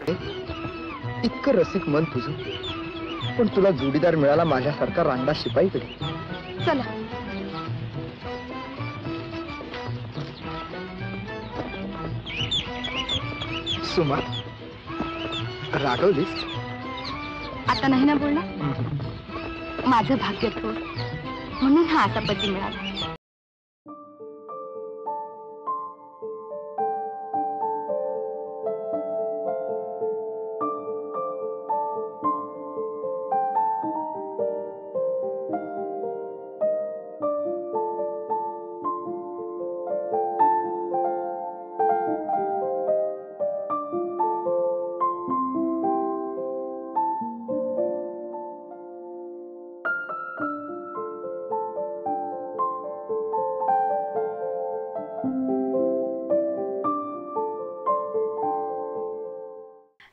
इतकं रसिक मन तुझं, पण तुला जोडीदार मिळाला माझ्यासारखा रांगडा शिपाईकडे. चला. सुमा, रागवलीस? आता नाही ना बोलणार. माझं भाग्य थोर म्हणून हा असा पती मिळाला.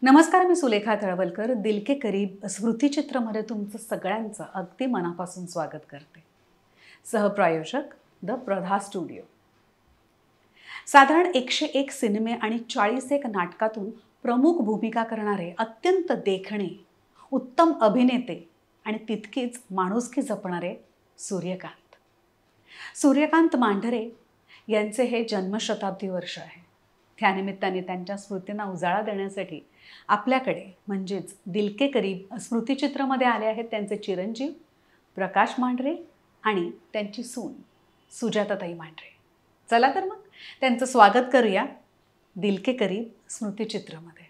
नमस्कार, मी सुलेखा तळवलकर. दिल के करीब स्मृतिचित्रमध्ये तुमचं सगळ्यांचं अगदी मनापासून स्वागत करते. सहप्रायोजक द प्रधा स्टुडिओ. साधारण 101 सिनेमे आणि 41 नाटकातून प्रमुख भूमिका करणारे अत्यंत देखणे, उत्तम अभिनेते आणि तितकीच माणुसकी जपणारे सूर्यकांत. सूर्यकांत मांढरे यांचे हे जन्मशताब्दी वर्ष आहे. त्यानिमित्ताने त्यांच्या स्मृतींना उजाळा देण्यासाठी आपल्याकडे म्हणजेच दिल के करीब स्मृतिचित्रमध्ये आले आहेत त्यांचे चिरंजीव प्रकाश मांढरे आणि त्यांची सून सुजाताताई मांढरे. चला तर मग त्यांचं स्वागत करूया दिल के करीब स्मृतिचित्रमध्ये.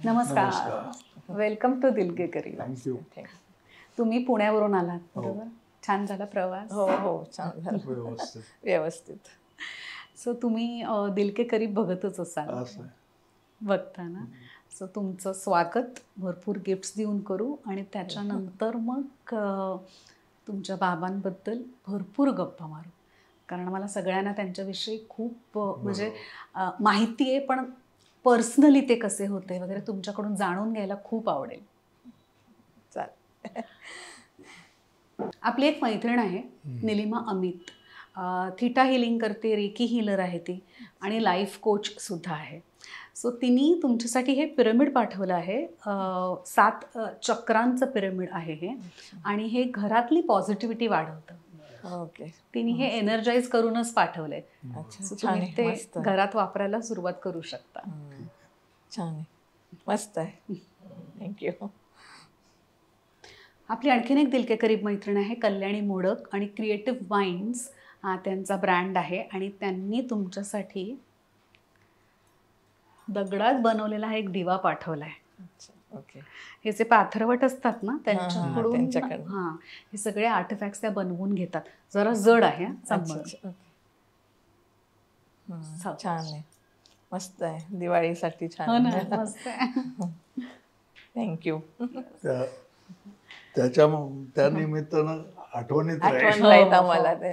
नमस्कार. वेलकम टू दिल के करीब. थँक्यू. तुम्ही पुण्यावरून आलात बरोबर? छान झाला प्रवास? हो हो, छान झाला. व्यवस्थित. सो तुम्ही दिल के करीब बघतच असाल, बघता ना? सो तुमचं स्वागत भरपूर गिफ्ट्स देऊन करू आणि त्याच्यानंतर मग तुमच्या बाबांबद्दल भरपूर गप्पा मारू, कारण मला सगळ्यांना त्यांच्याविषयी खूप म्हणजे माहिती आहे, पण पर्सनली ते कसे होते वगैरे तुमच्याकडून जाणून घ्यायला खूप आवडेल. चालेल. आपली एक मैत्रीण आहे निलिमा अमित. थिटा हिलिंग करते, रेकी हिलर आहे ती आणि लाईफ कोच सुद्धा आहे. सो तिने तुमच्यासाठी हे पिरॅमिड पाठवलं आहे. 7 चक्रांचं पिरॅमिड आहे हे, आणि हे घरातली पॉझिटिव्हिटी वाढवतं. ओके. तिने हे एनर्जाइज करूनच पाठवलंय. अच्छा, तुम्ही ते घरात वापरायला सुरुवात करू शकता. छान आहे, मस्त आहे. थँक्यू. आपली आणखीन एक दिल के करीब मैत्रीण आहे कल्याणी मोडक, आणि क्रिएटिव्ह माइंड्स हा त्यांचा ब्रँड आहे, आणि त्यांनी तुमच्यासाठी दगडात बनवलेला हा एक दिवा पाठवलाय. ओके. हे जे पाथरवट असतात ना त्यांच्याकडून, त्यांच्याकडून हां, हे सगळे आर्टिफॅक्ट्स त्या बनवून घेतात. जरा जड आहे. छान आहे, मस्त आहे. दिवाळीसाठी छान. हो ना, मस्त आहे. थँक्यू. त्या निमित्तानं आठवणीत राहील आम्हाला ते.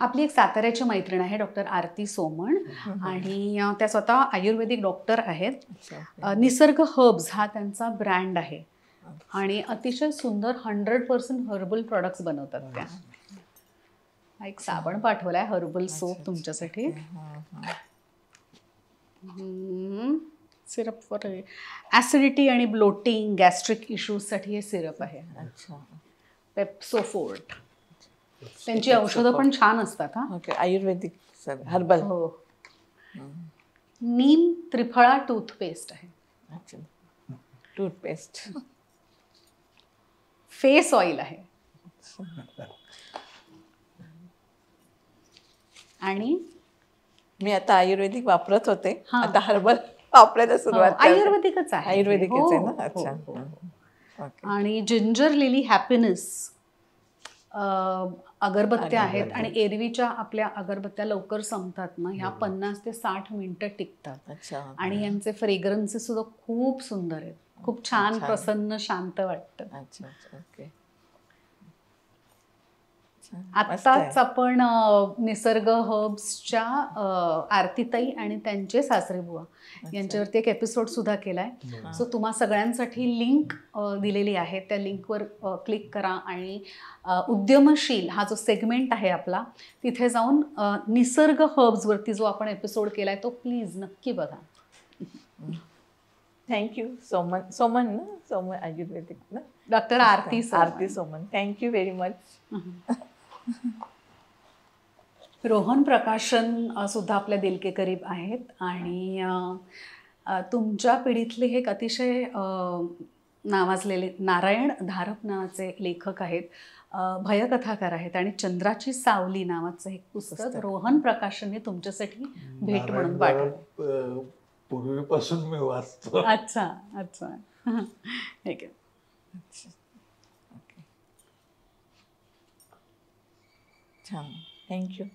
आपली एक साताऱ्याची मैत्रीण आहे डॉक्टर आरती सोमण, आणि त्या स्वतः आयुर्वेदिक डॉक्टर आहेत. निसर्ग हर्ब्स हा त्यांचा ब्रँड आहे, आणि अतिशय सुंदर 100% हर्बल प्रोडक्ट्स बनवतात त्या. एक साबण पाठवलाय हर्बल सोप तुमच्यासाठी. सिरप फॉर ॲसिडिटी आणि ब्लोटिंग, गॅस्ट्रिक इश्यूजसाठी हे सिरप आहे. पेप्सोफोर्ट. त्यांची औषधं पण छान असतात. हा, ओके. आयुर्वेदिक हर्बल. हो. नीम त्रिफळा टूथपेस्ट आहे. अच्छा, टूथपेस्ट. फेस ऑइल आहे, आणि मी आता आयुर्वेदिक वापरत होते, आता हर्बल वापरायला सुरुवात. आयुर्वेदिकच आहे. आयुर्वेदिकच आहे ना. अच्छा. आणि जिंजर लिली हॅपीनेस अगरबत्त्या आहेत, आणि एरवीच्या आपल्या अगरबत्त्या लवकर संपतात ना, ह्या 50 ते 60 मिनिटं टिकतात. अच्छा. आणि यांचे फ्रेग्रन्सेस सुद्धा खूप सुंदर आहेत. खूप छान, प्रसन्न, शांत वाटतं. अच्छा. ओके. मस्त आहे. आत्ताच आपण निसर्ग हर्ब्सच्या आरतीताई आणि त्यांचे सासरे बुवा यांच्यावरती एक एपिसोड सुद्धा केलाय. सो तुम्हा सगळ्यांसाठी लिंक दिलेली आहे, त्या लिंकवर क्लिक करा आणि उद्यमशील हा जो सेगमेंट आहे आपला तिथे जाऊन निसर्ग हर्ब्सवरती जो आपण एपिसोड केलाय तो प्लीज नक्की बघा. थँक्यू. सोमन ना, सोमन आयुर्वेदिक ना, doctor Aarti Aarti Soman. Thank you very much. Rohan Prakashan सुद्धा आपल्या दिल के करीब आहेत आणि तुमच्या पिढीतले हे एक अतिशय नावाजलेले नारायण धारप नावाचे लेखक आहेत, भयकथाकार आहेत आणि चंद्राची सावली नावाचं एक पुस्तक रोहन प्रकाशनने तुमच्यासाठी भेट म्हणून पाठवलं. पूर्वीपासून मी वाचतो. अच्छा अच्छा. ठीक आहे. ओके, छान. थँक्यू.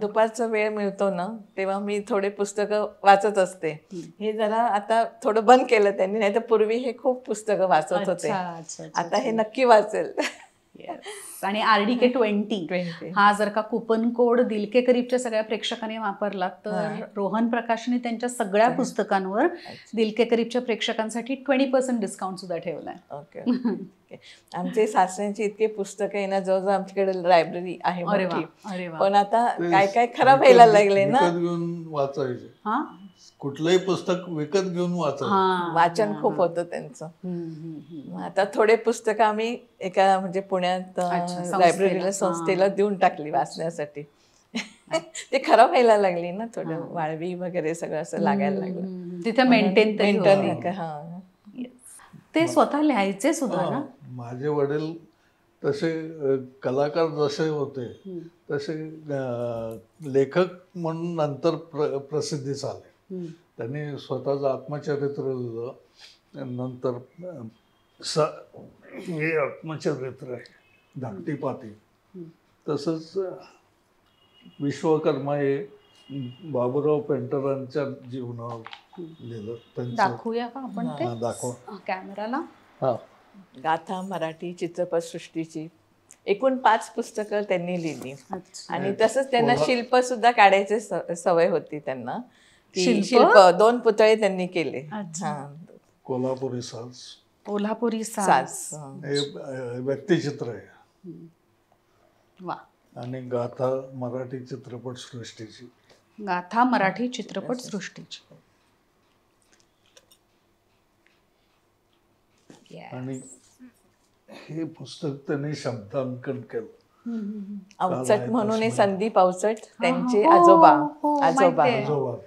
दुपारचा वेळ मिळतो ना तेव्हा मी थोडे पुस्तकं वाचत असते. हे जरा आता थोडं बंद केलं त्यांनी, नाही तर पूर्वी हे खूप पुस्तकं वाचत होते. आता हे नक्की वाचेल. आणि RDK 20 हा जर का कुपन कोड दिल के करीबच्या सगळ्या प्रेक्षकांनी वापरला तर रोहन प्रकाशने त्यांच्या सगळ्या पुस्तकांवर दिल के करीबच्या प्रेक्षकांसाठी 20% डिस्काउंट सुद्धा ठेवलाय. ओके. आमचे सासऱ्यांची इतके पुस्तकं आहे ना, जवळजवळ आमच्याकडे लायब्ररी आहे मोठी. पण आता काय काय खराब व्हायला लागले ना. विकत घेऊन वाचायचे. कुठलंही पुस्तक विकत घेऊन वाचायचं. वाचन खूप होतं त्यांचं. आता थोडे पुस्तकं आम्ही एका म्हणजे पुण्यात लायब्ररीला संस्थेला देऊन टाकली वाचण्यासाठी. ते खराब व्हायला लागली ना, थोडं वाळवी वगैरे सगळं असं लागायला लागलं. तिथे मेंटेन ते स्वतः लिहायचे सुद्धा ना. माझे वडील तसे कलाकार जसे होते तसे लेखक म्हणून नंतर प्रसिद्धीस आले. त्यांनी स्वतःचं आत्मचरित्र लिहिलं. नंतर हे आत्मचरित्र आहे धाकटी पाती. तसंच विश्वकर्मा हे बाबूराव पेंटरांच्या जीवनावर लिहिलं. दाखवूया का आपण ते दाखवा कॅमेराला. गाथा मराठी चित्रपटसृष्टीची एकूण 5 पुस्तकं त्यांनी लिहिली. आणि तसंच त्यांना शिल्प सुद्धा काढायची सवय होती त्यांना. शिल्प 2 पुतळे त्यांनी केले. कोल्हापुरी साज. कोल्हापुरी साज हे व्यक्तिचित्र आहे. वा. आणि गाथा मराठी चित्रपट सृष्टीची. गाथा मराठी चित्रपट सृष्टीची. आणि हे पुस्तक त्यांनी शब्दांकन केलं. अवचट म्हणून संदीप अवचट त्यांचे आजोबा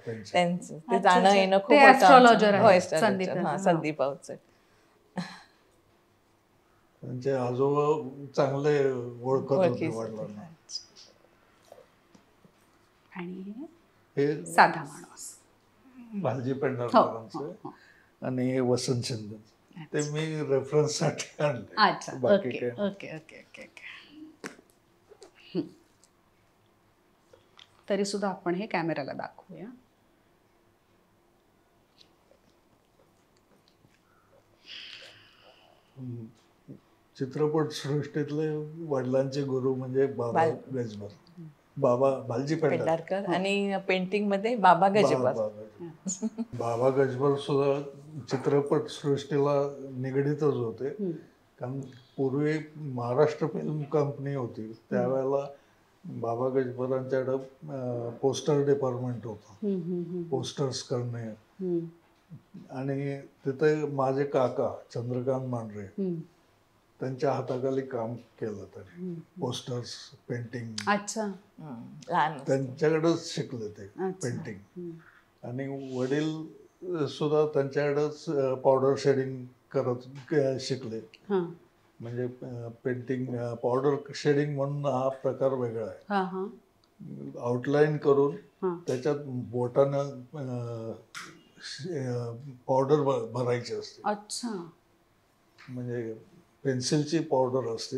त्यांचं ते जाणं येणं खूप होतं. संदीप अवचट त्यांचे आजोबा चांगले ओळखत होते वडिलांना. आणि हे साधा माणूस भालजी पेंढारकरांचे. आणि हे वसंत शिंदे. ते मी रेफरन्स साठी आणले. अच्छा. Okay okay okay okay. तरी सुद्धा आपण हे कॅमेराला दाखवूया. चित्रपट सृष्टीतले वडिलांचे गुरु म्हणजे बाबा गजबर, बाबा भालजी पेंढारकर. आणि पेंटिंग मध्ये बाबा गजबर. बाबा गजबर सुद्धा चित्रपट सृष्टीला निगडीतच होते. कारण पूर्वी महाराष्ट्र फिल्म कंपनी होती त्यावेळेला बाबा गजबरांच्याकडं पोस्टर डिपार्टमेंट होतं. पोस्टर्स करणे. आणि तिथे माझे काका चंद्रकांत मांढरे त्यांच्या हाताखाली काम केलं त्यांनी. पोस्टर्स पेंटिंग त्यांच्याकडेच शिकले ते पेंटिंग. आणि वडील सुद्धा त्यांच्याकडेच पावडर शेडिंग करत शिकले. म्हणजे पेंटिंग पावडर शेडिंग म्हणून हा प्रकार वेगळा आहे. आउटलाईन करून त्याच्यात बोटानं पावडर भरायची असते. अच्छा. म्हणजे पेन्सिलची पावडर असते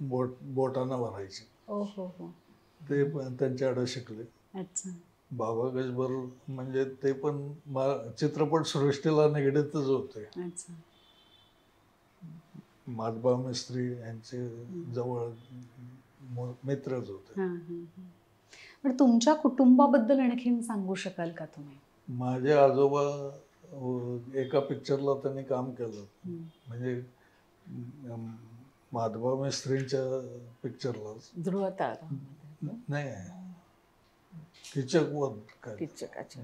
बोटानं भरायची. ते त्यांच्याकडे शिकले. बाबा गजबर म्हणजे ते पण चित्रपट सृष्टीला निगडीतच होते. माधबा मिस्त्री यांचे जवळ मित्रच होते. पण तुमच्या कुटुंबाबद्दल आणखीन सांगू शकाल का तुम्ही? माझे आजोबा एका पिक्चरला त्यांनी काम केलं, म्हणजे माधबा मिस्त्रींच्या पिक्चरला. ध्रुव तारा नाही, किचकवध काय, किचकाच्या.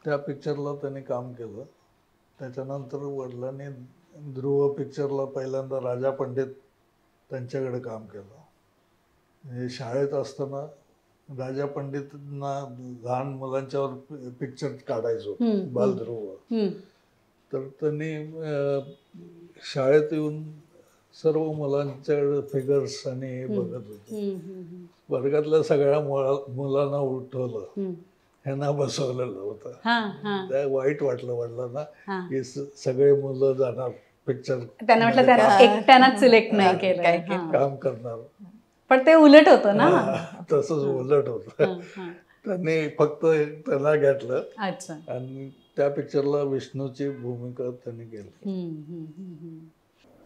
त्या पिक्चरला त्यांनी काम केलं. त्याच्यानंतर वडिलांनी ध्रुव पिक्चरला पहिल्यांदा राजा पंडित त्यांच्याकडे काम केलं. म्हणजे शाळेत असताना राजा पंडितना लहान मुलांच्यावर पिक्चर काढायचो, बालध्रुव. तर त्यांनी शाळेत येऊन सर्व मुलांच्याकडे फिगर्स आणि हे बघत होते. वर्गातल्या सगळ्या मुलांना उठवलं, ह्यांना बसवलेलं होतं. त्या वाईट वाटलं वडिलांना की सगळे मुलं जाणार पिक्चर, त्यांना म्हटलं त्यांना एकट्यानं सिलेक्ट नाही केलं, काम करणार. पण ते उलट होतं ना. तसंच उलट होतं. त्यांनी फक्त त्याला घेतलं आणि त्या पिक्चरला विष्णूची भूमिका त्यांनी केली.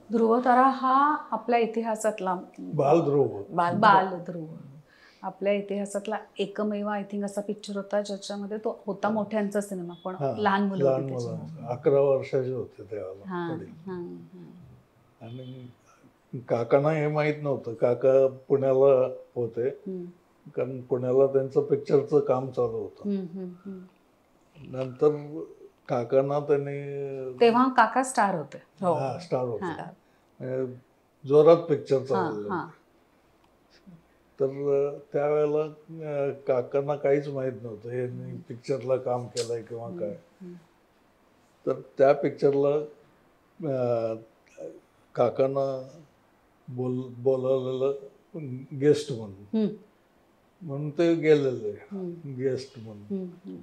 ध्रुवतारा हा आपल्या इतिहासातला बालध्रुव आपल्या इतिहासातला एकमेव आय थिंक असा पिक्चर होता ज्याच्यामध्ये तो होता मोठ्यांचा सिनेमा, पण लहान मुलं 11 वर्षाचे होते तेव्हा. आणि काकांना हे माहित नव्हतं. काका पुण्याला होते, कारण पुण्याला त्यांचं पिक्चरचं काम चालू होतं. नंतर काकांना त्यांनी, तेव्हा काका स्टार होते. स्टार होते, जोरात पिक्चर चालू. तर त्यावेळेला काकांना काहीच माहित नव्हतं हे पिक्चरला काम केलंय किंवा काय. तर त्या पिक्चरला काकांना बोलावलेलं गेस्ट म्हणून ते गेलेले गेस्ट म्हणून.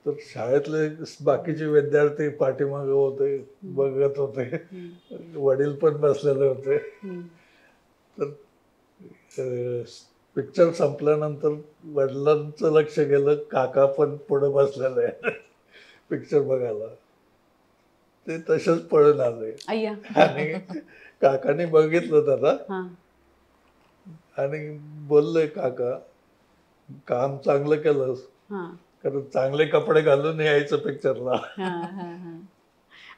तर शाळेतले बाकीचे विद्यार्थी पाठीमागे होते, बघत होते, वडील पण बसलेले होते. तर पिक्चर संपल्यानंतर वडिलांचं लक्ष गेलं, काका पण पुढे बसलेले आहे पिक्चर बघायला. ते तसेच पळून आले आणि काकाने बघितलं त्याला आणि बोलले, काका काम चांगलं केलंस, कारण चांगले कपडे घालून यायचं पिक्चरला.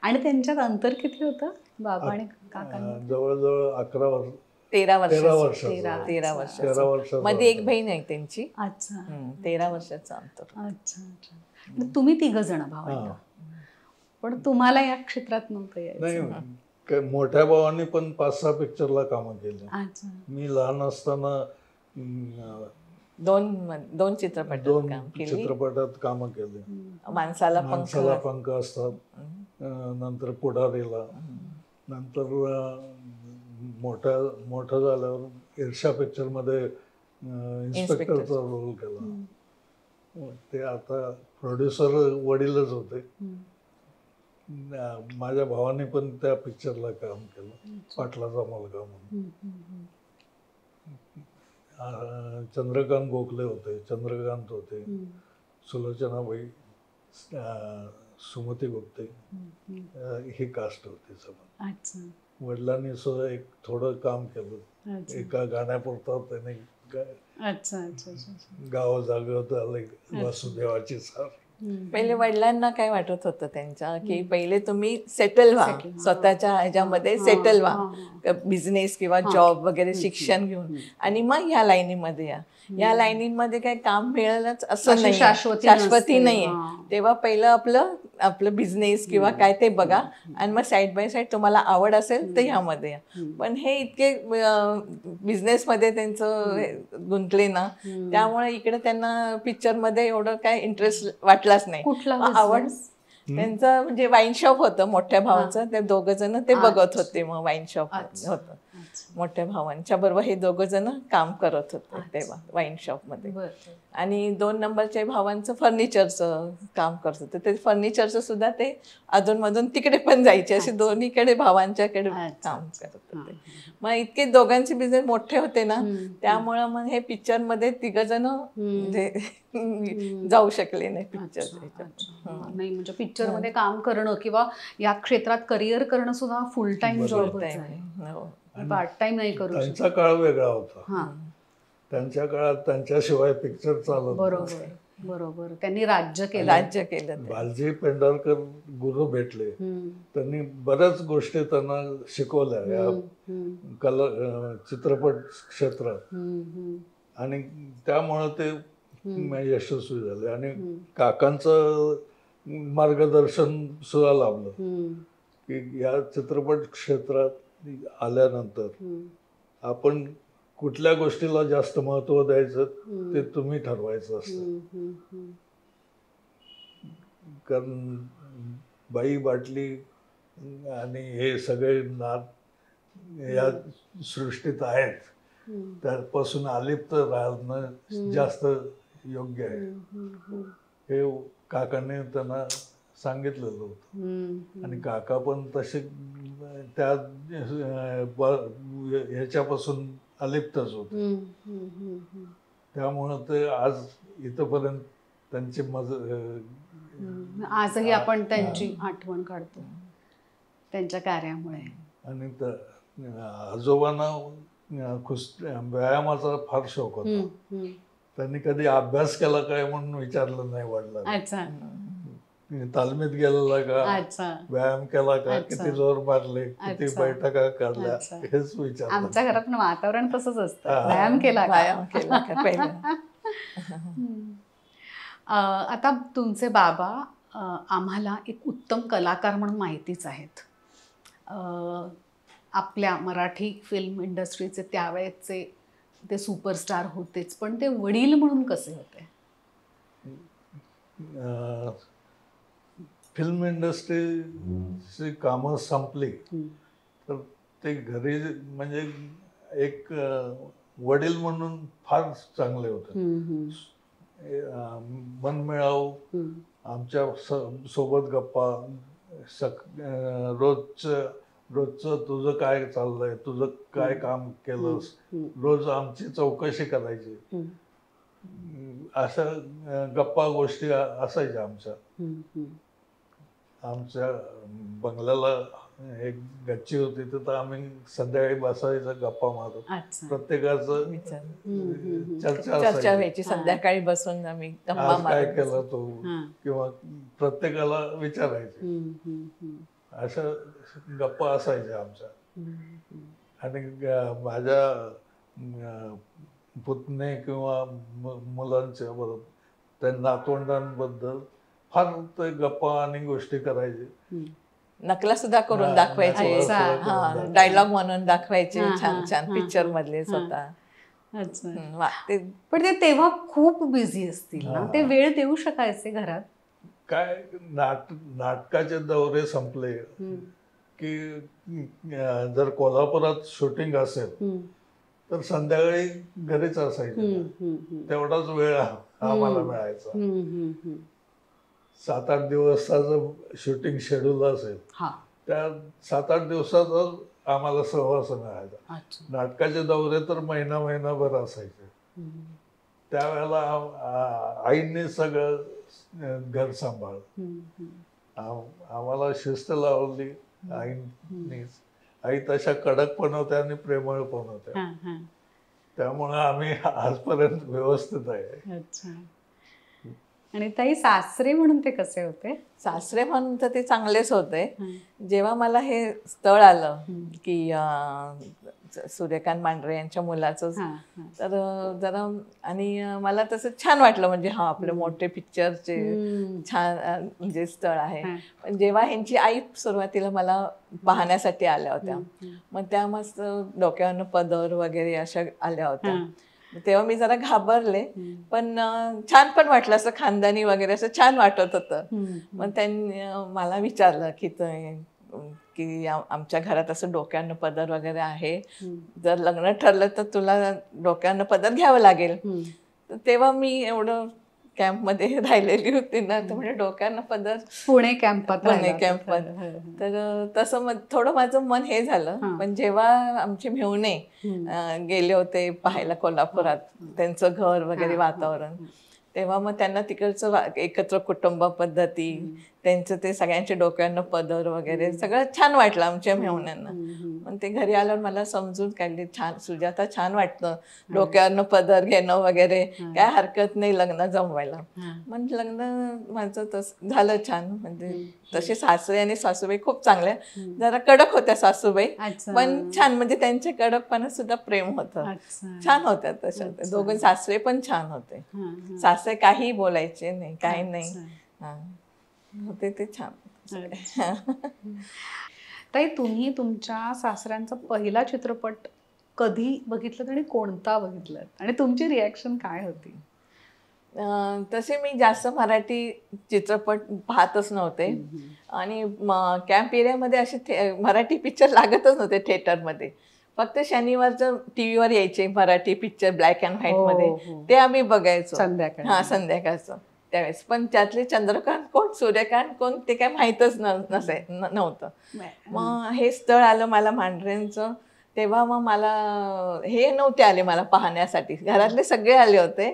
आणि त्यांच्यात अंतर किती होतं बाबा आणि काका? जवळजवळ 13 वर्ष. मध्ये एक बहीण आहे त्यांची. अच्छा. 13 वर्षाचं अंतर. अच्छा अच्छा. तुम्ही 3 जण भाऊ, पण तुम्हाला या क्षेत्रात नव्हतं यायचं? मोठ्या भावाने पण 5-6 पिक्चरला कामं केली. मी लहान असताना 2 चित्रपटात कामं केली. माणसाला पंख असतात, नंतर पुढारीला, नंतर मोठं झाल्यावर ईर्षा पिक्चर मध्ये इन्स्पेक्टरचा रोल केला. ते आता प्रोड्युसर वडीलच होते. माझ्या भावाने पण त्या पिक्चरला काम केलं, पाटलाचा मुलगा म्हणून. चंद्रकांत गोखले होते, चंद्रकांत होते, सुलोचनाबाई, सुमती गुप्ते, ही कास्ट होती सगळं. वडिलांनी सुद्धा एक थोडं काम केलं, एका गाण्यापुरता त्याने गाव जागवत आले, वासुदेवाची सार. पहिले वडिलांना काय वाटत होतं त्यांच्या, की पहिले तुम्ही सेटल व्हा, स्वतःच्या ह्याच्यामध्ये सेटल व्हा, बिझनेस किंवा जॉब वगैरे शिक्षण घेऊन, आणि मग ह्या लाईनीमध्ये या. या लाईनीमध्ये काही काम मिळेलच असं नाही, शाश्वती नाहीये. तेव्हा पहिलं आपलं बिझनेस किंवा काय ते बघा, आणि मग साईड बाय साईड तुम्हाला आवड असेल तर ह्यामध्ये या. पण हे इतके बिझनेसमध्ये त्यांचं गुंतले ना, त्यामुळे इकडे त्यांना पिक्चरमध्ये एवढं काय इंटरेस्ट वाटलाच नाही. आवड त्यांचं म्हणजे वाईन शॉप होतं मोठ्या भावाचं, ते 2 जण ते बघत होते, मग वाईन शॉप होतं. मोठ्या भावांच्या बरोबर हे दोघं जण काम करत होते तेव्हा वाईन शॉपमध्ये. आणि 2 नंबरच्या भावांचं फर्निचरचं काम करत होते. ते फर्निचरचं सुद्धा ते अधूनमधून तिकडे पण जायचे, असे दोन्हीकडे भावांच्याकडे काम करत होते. मग इतके दोघांचे बिझनेस मोठे होते ना, त्यामुळं मग हे पिक्चरमध्ये 3 जण म्हणजे जाऊ शकले नाही पिक्चर. नाही म्हणजे पिक्चर मध्ये काम करणं किंवा या क्षेत्रात करिअर करणं सुद्धा फुल टाइम जॉब पार्ट टाइम नाही करू शकत. त्यांचा काळ वेगळा होता. त्यांच्या काळात त्यांच्याशिवाय पिक्चर चालत. बरोबर बरोबर. त्यांनी राज्य केलं. बालजी पेंढारकर गुरु भेटले, त्यांनी बऱ्याच गोष्टी त्यांना शिकवल्या या कला चित्रपट क्षेत्रात, आणि त्यामुळे ते यशस्वी झाले. आणि काकांचं मार्गदर्शन सुद्धा लाभलं की या चित्रपट क्षेत्रात आल्यानंतर आपण कुठल्या गोष्टीला जास्त महत्व द्यायचं ते तुम्ही ठरवायचं असतं. कारण बाई बाटली आणि हे सगळे नाद या सृष्टीत आहेत, त्यापासून अलिप्त राहणं जास्त योग्य आहे. हे काकाने त्यांना सांगितलेलं होतं. आणि काका पण तसे त्या ह्याच्यापासून अलिप्तच होते. त्यामुळं ते आज इथपर्यंत त्यांची आजही आपण त्यांची आठवण काढतो त्यांच्या कार्यामुळे. आणि आजोबांना व्यायामाचा फार शौक होता. त्यांनी कधी अभ्यास केला काय म्हणून विचारलं नाही वडिलांना. तालमीत गेलेला का, व्यायाम केला का, किती जोर मारले, किती बैठका काढल्या, हेच विचार. आमच्या घरात वातावरण तसंच असतं, व्यायाम केला पहिला. आता तुमचे बाबा आम्हाला एक उत्तम कलाकार म्हणून माहितीच आहेत. आपल्या मराठी फिल्म इंडस्ट्रीचे त्यावेळेचे ते सुपरस्टार होतेच, पण ते वडील म्हणून कसे होते? फिल्म इंडस्ट्रीची कामं संपली तर ते घरी म्हणजे एक वडील म्हणून फार चांगले होते. मनमिळावू, आमच्या सोबत गप्पा, रोजचं तुझं काय चाललंय, तुझं काय काम केलंस, रोज आमची चौकशी करायची. अशा गप्पा गोष्टी असायच्या आमच्या. आमच्या बंगल्याला एक गच्ची होती, तिथं आम्ही संध्याकाळी बसायचं, गप्पा मारत, प्रत्येकाचं चर्चा व्हायची. संध्याकाळी बसून आम्ही काय केलं तू, किंवा प्रत्येकाला विचारायचे. अशा गप्पा असायच्या आमच्या. आणि माझ्या पुतणे किंवा मुलांच्या बरोबर त्या नातवंडांबद्दल फार ते गप्पा आणि गोष्टी करायचे. नकला सुद्धा करून दाखवायचे, डायलॉग म्हणून दाखवायचे छान छान पिक्चर मधले स्वतः. पण ते तेव्हा खूप बिझी असतील ना, ते वेळ देऊ शकायचे घरात? काय नाटकाचे दौरे संपले की जर कोल्हापुरात शूटिंग असेल तर संध्याकाळी घरीच असायचे. तेवढाच वेळ आम्हाला मिळायचा. 7-8 दिवसाचं शूटिंग शेड्यूल असेल, त्या 7-8 दिवसाचा आम्हाला सहवास मिळायचा. नाटकाचे दौरे तर महिनाभर असायचे. त्यावेळेला आईने सगळं घर सांभाळलं. आम्हाला शिस्त लावली आईनीच. आई तशा कडक पण होत्या आणि प्रेमळ पण होत्या. त्यामुळे आम्ही आजपर्यंत व्यवस्थित आहे. आणि ताई, सासरे म्हणून ते कसे होते? सासरे म्हणून तर ते चांगलेच होते. जेव्हा मला हे स्थळ आलं की सूर्यकांत मांढरे यांच्या मुलाचं, तर जरा आणि मला तसं छान वाटलं. म्हणजे आपले मोठे पिक्चरचे छान म्हणजे स्थळ आहे. पण जेव्हा ह्यांची आई सुरुवातीला मला पाहण्यासाठी आल्या होत्या, मग त्या मस्त डोक्यावरनं पदर वगैरे अशा आल्या होत्या. तेव्हा मी जरा घाबरले, पण छान पण वाटलं, असं खानदानी वगैरे असं छान वाटत होतं. मग त्यांनी मला विचारलं की की आमच्या घरात असं डोक्यानं पदर वगैरे आहे, जर लग्न ठरलं तर तुला डोक्यानं पदर घ्यावं लागेल. तर तेव्हा मी एवढं कॅम्पमध्ये राहिलेली होती ना, तर म्हणजे डोक्यानं पदर पुणे कॅम्पात तर तसं थोडं माझं मन हे झालं. पण जेव्हा आमचे मेहुणे गेले होते पाहायला कोल्हापुरात त्यांचं घर वगैरे वातावरण, तेव्हा मग त्यांना तिकडचं एकत्र कुटुंब पद्धती, त्यांचं ते सगळ्यांच्या डोक्यानं पदर वगैरे सगळं छान वाटलं आमच्या मेहुण्यांना. पण ते घरी आल्यावर मला समजून काढली, छान सुजाता, छान वाटतं डोक्यानं पदर घेणं वगैरे, काय हरकत नाही लग्न जमवायला. मग लग्न माझं झालं छान. म्हणजे तसे सासरे आणि सासूबाई खूप चांगल्या, जरा कडक होत्या सासूबाई, पण छान, म्हणजे त्यांच्या कडकपणा सुद्धा प्रेम होतं, छान होत्या तशा. दोघं सासरे पण छान होते, सासरे काही बोलायचे नाही, काही नाही, होते ते छान. ताई, तुम्ही तुमच्या सासऱ्यांचा पहिला चित्रपट कधी बघितलं आणि कोणता बघितलात, आणि तुमची रिॲक्शन काय होती? तसे मी जास्त मराठी चित्रपट पाहतच नव्हते, आणि कॅम्प एरियामध्ये असे मराठी पिक्चर लागतच नव्हते थिएटरमध्ये. फक्त शनिवारचं टीव्हीवर यायचे Marathi picture black and white मध्ये, ते आम्ही बघायचो संध्याकाळचं त्यावेळेस. पण त्यातले चंद्रकांत कोण, सूर्यकांत कोण, ते काय माहीतच नव्हतं. मग हे स्थळ आलं मला मांढरेंचं, तेव्हा मग मला हे नव्हते आले मला पाहण्यासाठी. घरातले सगळे आले होते,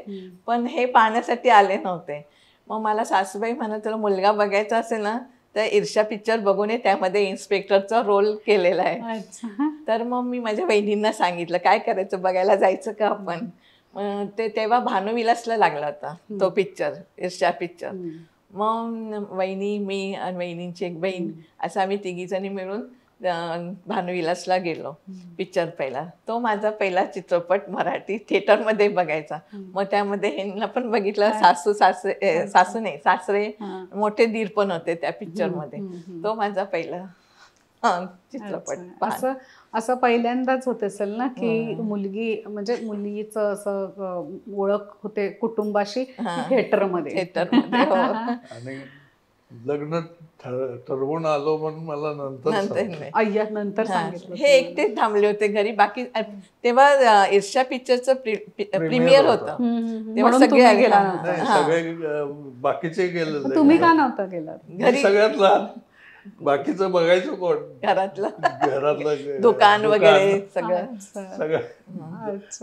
पण हे पाहण्यासाठी आले नव्हते. मग मला सासूबाई म्हणत, तुला मुलगा बघायचा असेल ना तर ईर्ष्या पिक्चर बघून ये, त्यामध्ये इन्स्पेक्टरचा रोल केलेला आहे. तर मग मी माझ्या वहिनींना सांगितलं, काय करायचं, बघायला जायचं का आपण. ते तेव्हा भानुविलासला लागला होता तो पिक्चर, ईर्ष्या पिक्चर. मग वहिनी, मी आणि वहिनींची एक बहीण, असं आम्ही तिघीजणी मिळून भानुविलासला गेलो पिक्चर पहिला. तो माझा पहिला चित्रपट मराठी थिएटरमध्ये बघायचा. मग त्यामध्ये ह्यांना पण बघितलं, सासू नाही सासरे, मोठे दीर पण होते त्या पिक्चरमध्ये. तो माझा पहिला चित्रपट. असं पहिल्यांदाच होत असेल ना की मुलगी, म्हणजे मुलीचं असं ओळख होते कुटुंबाशी थिएटरमध्ये. आणि लग्न ठरवून आलो म्हणून मला नंतर सांगितलं. हे एकटे थांबले होते घरी, बाकी तेव्हा ईर्ष्या पिक्चरचं प्रीमियर होतं, तेव्हा सगळे बाकीचे गेले. तुम्ही का नव्हता गेला घरी? सगळ्यात लहान, बाकीचं बघायचं कोण, घरातलं दुकान वगैरे सगळं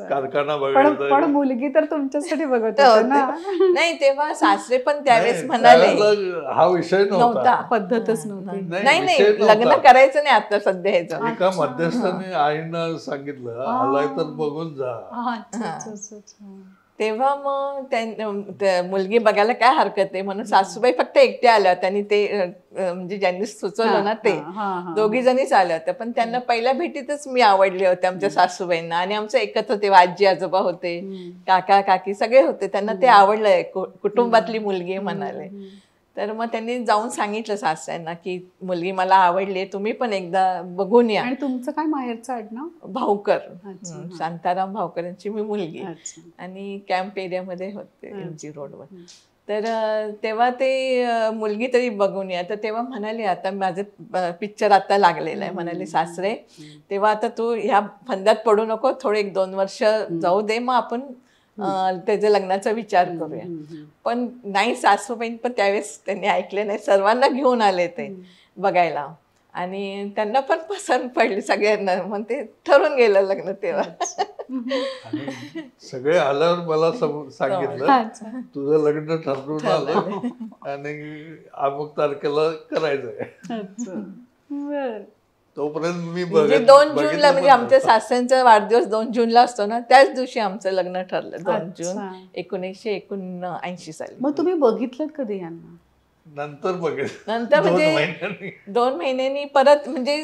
कारखाना बघायचं. पण मुलगी तर तुमच्यासाठी बघत होती ना. नाही, तेव्हा सासरे पण त्यावेळेस म्हणाले, हा विषय नव्हता, पद्धतच नव्हती. नाही, लग्न करायचं नाही आता सध्या. ह्याचं एका मध्यस्थाने आईनं सांगितलं, आलाय तर बघून जा. तेव्हा मग मुलगी बघायला काय हरकत आहे म्हणून सासूबाई फक्त एकट्या आल्या होत्या, आणि ते म्हणजे ज्यांनी सुचवलं ना ते दोघी जणीच आल्या होत्या. पण त्यांना पहिल्या भेटीतच मी आवडले होते आमच्या सासूबाईंना, आणि आमचं एकत्र होते, आजी आजोबा होते, काका काकी सगळे होते, त्यांना ते आवडलंय, कुटुंबातली मुलगी म्हणाले. तर मग त्यांनी जाऊन सांगितलं सासऱ्यांना की मुलगी मला आवडली, तुम्ही पण एकदा बघून या. आणि तुमचं काय माहेरचं आडनाव? भावकर, शांताराम भावकर यांची मी मुलगी, आणि कॅम्प एरियामध्ये होते एमजी रोडवर. तर तेव्हा ते मुलगी तरी बघून या. तर तेव्हा म्हणाले, आता माझं पिक्चर आता लागलेलं आहे, म्हणाले सासरे, तेव्हा आता तू ह्या फंद्यात पडू नको, थोडे 1-2 वर्ष जाऊ दे, मग आपण त्याच्या लग्नाचा विचार करूया. पण नाही, सासूबाईं पण त्यावेळेस त्यांनी ऐकले नाही, सर्वांना घेऊन आले ते बघायला, आणि त्यांना पण पसंत पडली सगळ्यांना, मग ते ठरून गेलं लग्न तेव्हा. सगळे आल्यावर मला सांगितलं, तुझं लग्न ठरवून आलं आणि अमुक तारखेला करायचंय. तोपर्यंत मी 2 जूनला, म्हणजे आमच्या सासऱ्यांचा वाढदिवस 2 जूनला असतो ना, त्याच दिवशी आमचं लग्न ठरलं, 2 जून 1979 साली. मग तुम्ही बघितलं कधी यांना? नंतर नंतर म्हणजे 2 महिन्यांनी परत, म्हणजे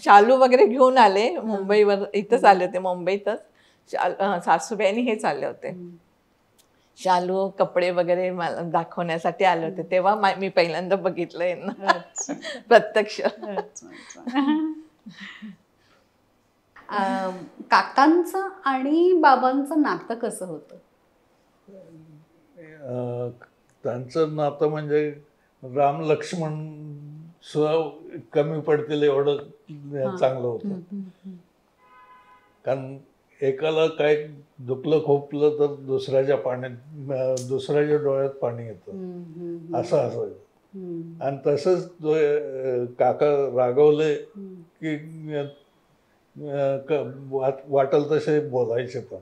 शालू वगैरे घेऊन आले मुंबईवर, इथंच आले होते मुंबईतच, सासूबाईंनी हेच आले होते, शालू कपडे वगैरे मला दाखवण्यासाठी आले होते. तेव्हा मी पहिल्यांदा बघितलंय ना प्रत्यक्ष. काकांचं आणि बाबांचं नातं कसं होतं? त्यांचं नातं म्हणजे राम लक्ष्मण सुद्धा कमी पडतील एवढं चांगलं होतं. कारण एकाला काय दुखलं खोपलं तर दुसऱ्याच्या डोळ्यात पाणी येतं, असं असायचं. आणि तसंच जो काका रागवले की वाटल तसे बोलायचे पण,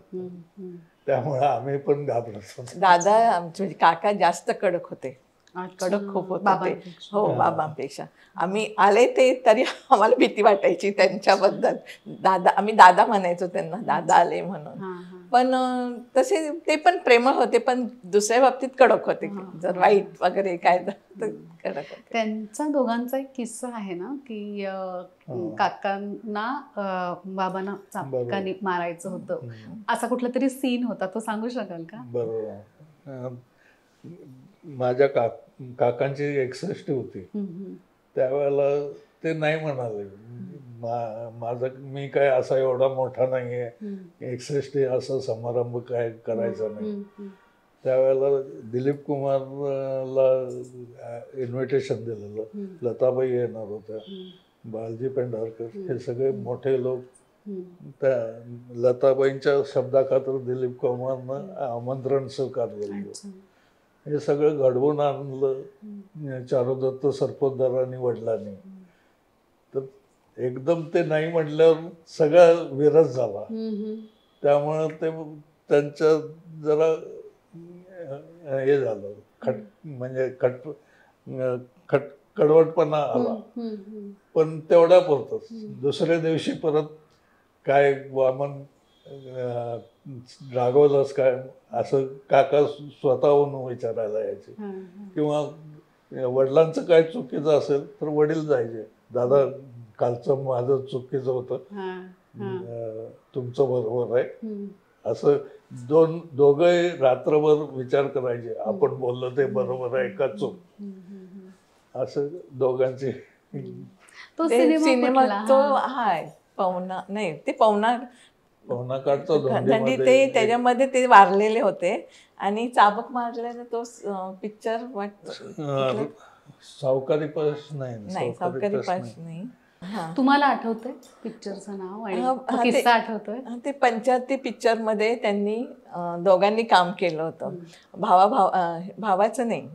त्यामुळे आम्ही पण घाबरत होतो. दादा आमचे म्हणजे काका जास्त कडक होते, कडक खूप होते ते. बाबांपेक्षा. हो, बाबांपेक्षा. आम्ही आले ते तरी आम्हाला भीती वाटायची त्यांच्याबद्दल. दादा, आम्ही दादा म्हणायचो त्यांना, दादा आले म्हणून. पण तसे ते पण प्रेमळ होते, पण दुसऱ्या बाबतीत कडक होते. जर वाईट वगैरे काय तर कडक होते. त्यांचा दोघांचा एक किस्सा आहे ना की काकांना बाबांना चापकाने मारायचं होतं, असा कुठला तरी सीन होता, तो सांगू शकाल का? बरोबर. माझ्या काकांची 61 होती. त्यावेळेला ते नाही म्हणाले, माझं मी काय असा एवढा मोठा नाहीये, 61 असं समारंभ काय करायचा नाही. त्यावेळेला दिलीप कुमारला इन्व्हिटेशन दिलेलं, लताबाई येणार होत्या, बालजी पेंढारकर, हे सगळे मोठे लोक. त्या लताबाईंच्या शब्दाखातर दिलीप कुमारनं आमंत्रण स्वीकारलेलं. हे सगळं घडवून आणलं चारुदत्त सरपोतदारांनी वडिलांनी. तर एकदम ते नाही म्हटल्यावर सगळा विरस झाला. त्यामुळं ते त्यांच्या जरा हे झालं, म्हणजे कडवटपणा आला. पण तेवढ्या पुरतच. दुसऱ्या दिवशी परत काय वामन रागवलंच काय असं काका स्वतःहून विचारायला यायचे. किंवा वडिलांचं काय चुकीचं असेल तर वडील जायचे, दादा कालचं माझं चुकीचं होतं, तुमचं बरोबर आहे. असं दोघंही रात्रभर विचार करायचे, आपण बोललो ते बरोबर आहे का चूक, असं दोघांची. तो सिनेमा तो हाय पवना, नाही ते पवना धंडी ते त्याच्यामध्ये ते वारलेले होते. आणि चाबक मारल्याने तो पिक्चर सावकारी पास नाही, सावकारी पास नाही. तुम्हाला आठवतंय पिक्चरचं नाव आणि किस्सा आठवतोय? ते पंचायती पिक्चर मध्ये त्यांनी दोघांनी काम केलं होतं. भावाचं नाही,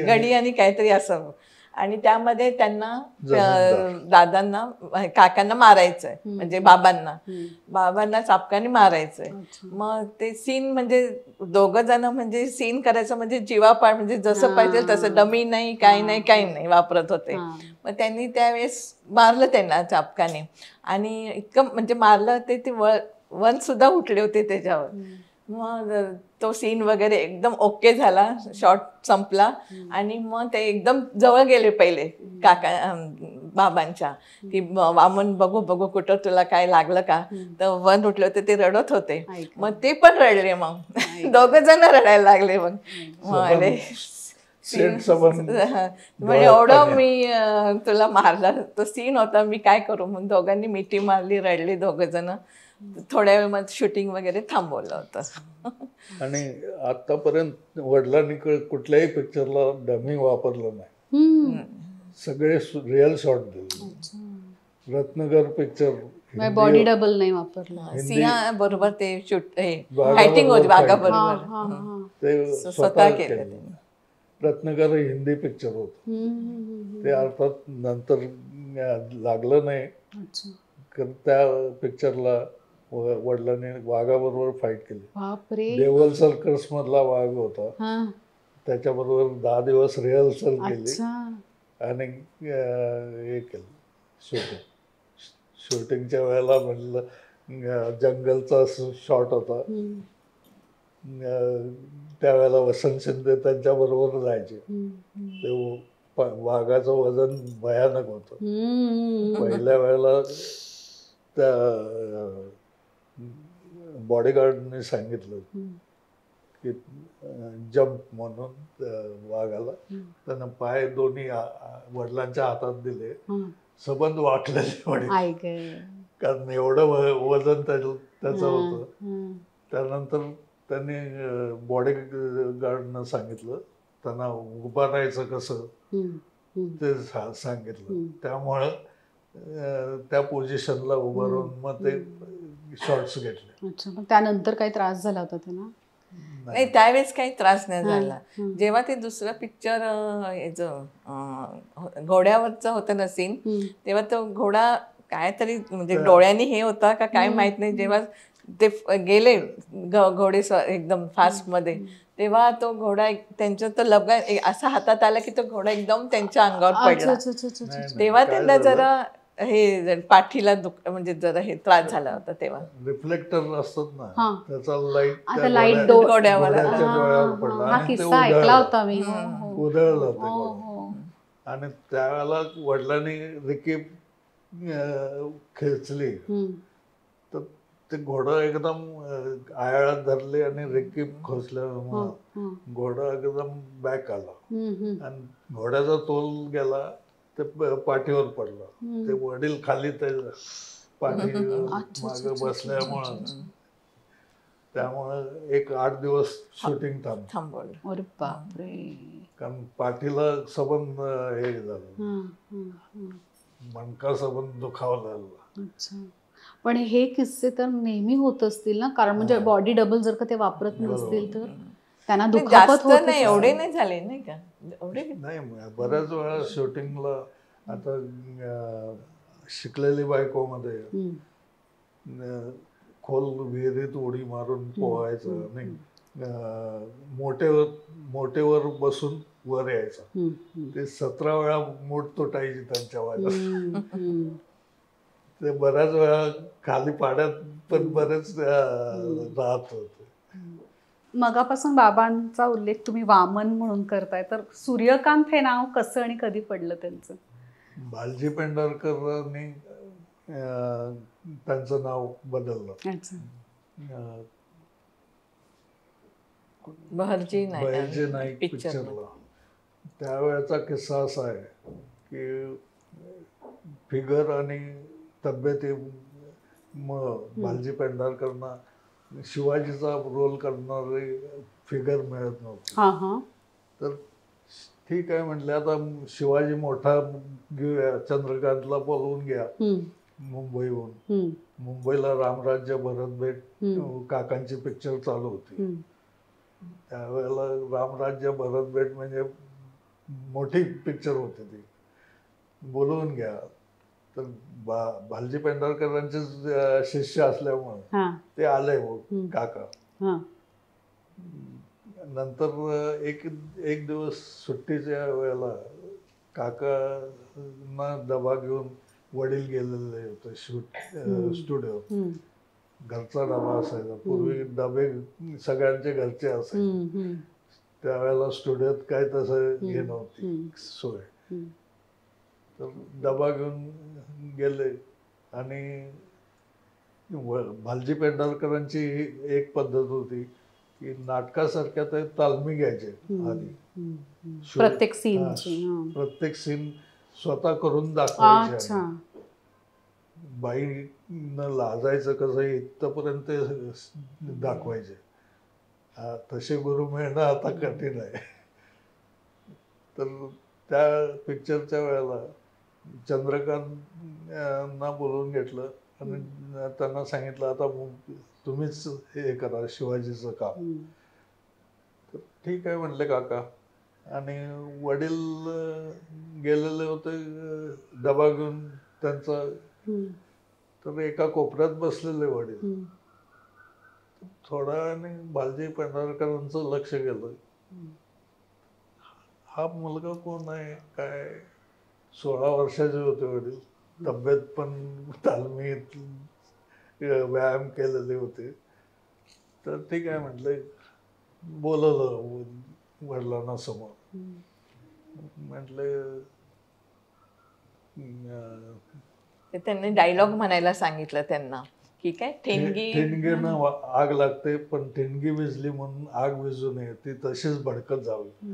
गडी आणि काहीतरी असं. आणि त्यामध्ये त्यांना दादांना काकांना मारायचंय, म्हणजे बाबांना चापकाने मारायचंय. मग ते सीन म्हणजे दोघं जण म्हणजे सीन करायचं म्हणजे जीवापाड, म्हणजे जसं पाहिजे तसं, डमी नाही काही नाही वापरत होते. मग त्यांनी त्यावेळेस मारलं त्यांना चापकाने. आणि इतकं म्हणजे मारलं ते वन सुद्धा उठले होते त्याच्यावर. मग तो सीन वगैरे एकदम ओके झाला, शॉट संपला. आणि मग ते एकदम जवळ गेले पहिले बाबांच्या, की वामन बघू कुठं तुला काय लागलं का. तर वन उठले होते, ते रडत होते. मग ते पण रडले. मग दोघं जण रडायला लागले. मग म्हणजे एवढं मी तुला मारलं, तो सीन होता, मी काय करू. मग दोघांनी मिठी मारली, रडले दोघं जण. थोड्या वेळ मग शूटिंग वगैरे थांबवलं होतं. आणि आतापर्यंत वडिलांनी कुठल्याही पिक्चरला डमी वापरलं नाही, सगळे रिअल शॉट दिले. रत्नगर पिक्चर बॉडी डबल नाही वापरलं. सिंहा बरोबर ते फायटिंग होती वाघा बरोबर, ते स्वतः केलं. रत्नगर हिंदी पिक्चर होत, ते अर्थात नंतर लागलं नाही. त्या पिक्चरला वडिलांनी वाघाबरोबर फाईट केली. देवल सर्कस मधला वाघ होता, त्याच्याबरोबर 10 दिवस रिहर्सल केली आणि हे केलं शूटिंगच्या वेळेला. म्हटलं जंगलचा शॉट होता, त्यावेळेला वसंत शिंदे त्यांच्याबरोबर जायचे. ते वाघाचं वजन भयानक होतं. पहिल्या वेळेला त्या बॉडीगार्डने सांगितलं की जम्प म्हणून वाघाला. त्यानं पाय दोन्ही वडिलांच्या हातात दिले, सबंध वाटलेले वडील, कारण एवढं वजन त्याचं होतं. त्यानंतर त्यांनी बॉडीगार्डनं सांगितलं त्यांना उभं राहायचं कसं. ते सांगितलं. त्यामुळं त्या पोझिशनला उभं राहून मग ते शॉर्ट्स घेतले. अच्छा, मग त्यानंतर काही त्रास झाला होता त्यांना? नाही, त्यावेळेस काही त्रास नाही झाला. जेव्हा ते दुसरं पिक्चर घोड्यावरचं होतं ना सीन, तेव्हा तो घोडा काहीतरी म्हणजे डोळ्यांनी हे होता का काय माहित नाही, जेव्हा ते गेले घोडे एकदम फास्ट मध्ये, तेव्हा तो घोडा त्यांच्या तो लगा असा हातात आला की तो घोडा एकदम त्यांच्या अंगावर पडला. तेव्हा त्यांना जरा हे पाठीला म्हणजे जरा हे त्रास झाला होता. तेव्हा रिफ्लेक्टर असतात ना, त्याचा लाईट लाईट डोळ्यावर डोळ्यावर पडला हा आणि ते किस्सा ऐकला होता मी. उधळलं ते घोडं. आणि त्यावेळेला वडिलांनी रिकीप खेचली तर ते घोडं एकदम आयाळात धरले आणि रिकीप खोचल्यामुळे घोडा एकदम बॅक आला आणि घोड्याचा तोल गेला, ते पाठीवर पडलं. ते वडील खाली ते पाठी मागे बसल्यामुळं त्यामुळे एक 8 दिवस शूटिंग थांबवलं. अरे बापरे. कारण पाठीला सबंध हे झालं, मणका सबंध दुखावला. अच्छा, पण हे किस्से तर नेहमी होत असतील ना, कारण म्हणजे बॉडी डबल जर का ते वापरत नसतील तर त्यांना दुखापत होत नाही. एवढे नाही झाले नाही का, एवढे नाही. बऱ्याच वेळा शूटिंगला आता शिकलेली बायको मध्ये खोल विहिरीत उडी मारून पोहायचं नाही, मोठेवर बसून वर यायचं. ते 17 वेळा मूठ तुटायची त्यांच्या वाला. ते बऱ्याच वेळा खाली पाड्यात पण बरेच राहत होते. मगापासून बाबांचा उल्लेख तुम्ही वामन म्हणून करताय, तर सूर्यकांत हे नाव कसं आणि कधी पडलं त्यांचं? भालजी पेंढारकरांनी त्यांचं नाव बदललं. बहरजी नाईक पिक्चरला. त्यावेळेचा किस्सा असा आहे की फिगर आणि तब्येती भालजी पेंढारकरांना शिवाजीचा रोल करणारी फिगर मिळत नव्हती. तर ठीक आहे म्हटले, आता शिवाजी मोठा घेऊया, चंद्रकांतला बोलवून घ्या मुंबईहून. मुंबईला रामराज्य भरतभेट काकांची पिक्चर चालू होती. त्यावेळेला रामराज्य भरतभेट म्हणजे मोठी पिक्चर होती ती, बोलवून घ्या. तर भालजी पेंढारकरांचे शिष्य असल्यामुळे ते आले काका. नंतर एक दिवस सुट्टीच्या वेळेला काकांना डबा घेऊन वडील गेलेले होते स्टुडिओ. घरचा डबा असायचा, पूर्वी डबे सगळ्यांचे घरचे असायचे. त्यावेळेला स्टुडिओत काय तसं हे नव्हती सोय. तर डबा घेऊन गेले आणि भालजी पेंढारकरांची एक पद्धत होती की नाटकासारख्या ते तालमी घ्यायचे आधी. प्रत्येक सीन स्वतः करून दाखवायचे. बाईनं लाजायचं कसं इथपर्यंत दाखवायचे. तसे गुरु मिळणं आता कठीण आहे. तर त्या पिक्चरच्या वेळेला चंद्रकांतना बोलवून घेतलं आणि त्यांना सांगितलं, आता तुम्हीच हे करा शिवाजीचं काम. तर ठीक आहे म्हणले काका. आणि वडील गेलेले होते डबा घेऊन त्यांचा. तर एका कोपऱ्यात बसलेले वडील. थोड्या वेळाने भालजी पेंढारकरांचं लक्ष गेलं, हा मुलगा कोण आहे काय. 16 वर्षाचे होते वडील, तब्येत पण तालमीत व्यायाम केलेले होते. तर ठीक आहे म्हटलं, बोलवलं वडिलांना समोर. म्हटले त्यांनी डायलॉग म्हणायला सांगितलं त्यांना की काय, ठिणगीनं आग लागते पण ठिणगी विजली म्हणून आग विजू नये, ती तशीच भडकत जावी.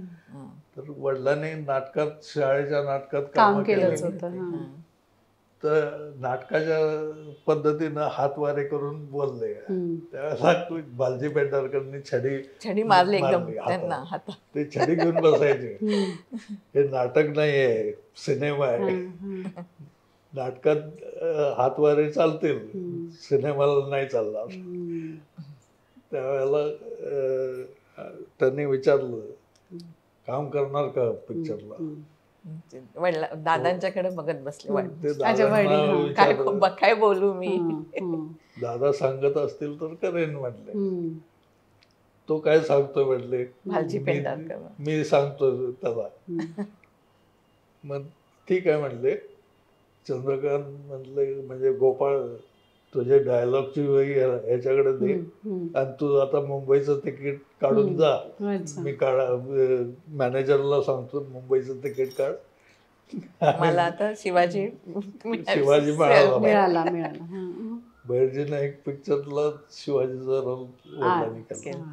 तर वडिलांनी नाटकात, शाळेच्या नाटकात काम केलं. तर नाटकाच्या पद्धतीनं हातवारे करून बोलले. त्यावेळेला बालजी पेंढारकरांनी छडी मारली एकदम हाताला. त्यांना हातात. ते छडी घेऊन बसायचे. हे नाटक नाहीये, सिनेमा आहे. नाटकात हातवारे चालतील, सिनेमाला नाही चालणार. त्यावेळेला त्यांनी विचारलं, काम करणार का पिक्चरला? दादांच्याकडे बघत बसले. ते दादांना काय बोलू मी? दादा सांगत असतील तर करेन म्हटले. तो काय सांगतोय म्हटले, भालजी पेंढारकर. मी सांगतो त्याला. मग ठीक आहे म्हटले. चंद्रकांत म्हटले, म्हणजे गोपाळ तुझे डायलॉगची वही ह्याच्याकडे दे आणि तू आता मुंबईचं तिकीट काढून जा. मी मॅनेजरला सांगतो मुंबईचं तिकीट काढ. मला आता शिवाजी मिळाला. बहिर्जीने एक पिक्चरला शिवाजीचा रोल केला.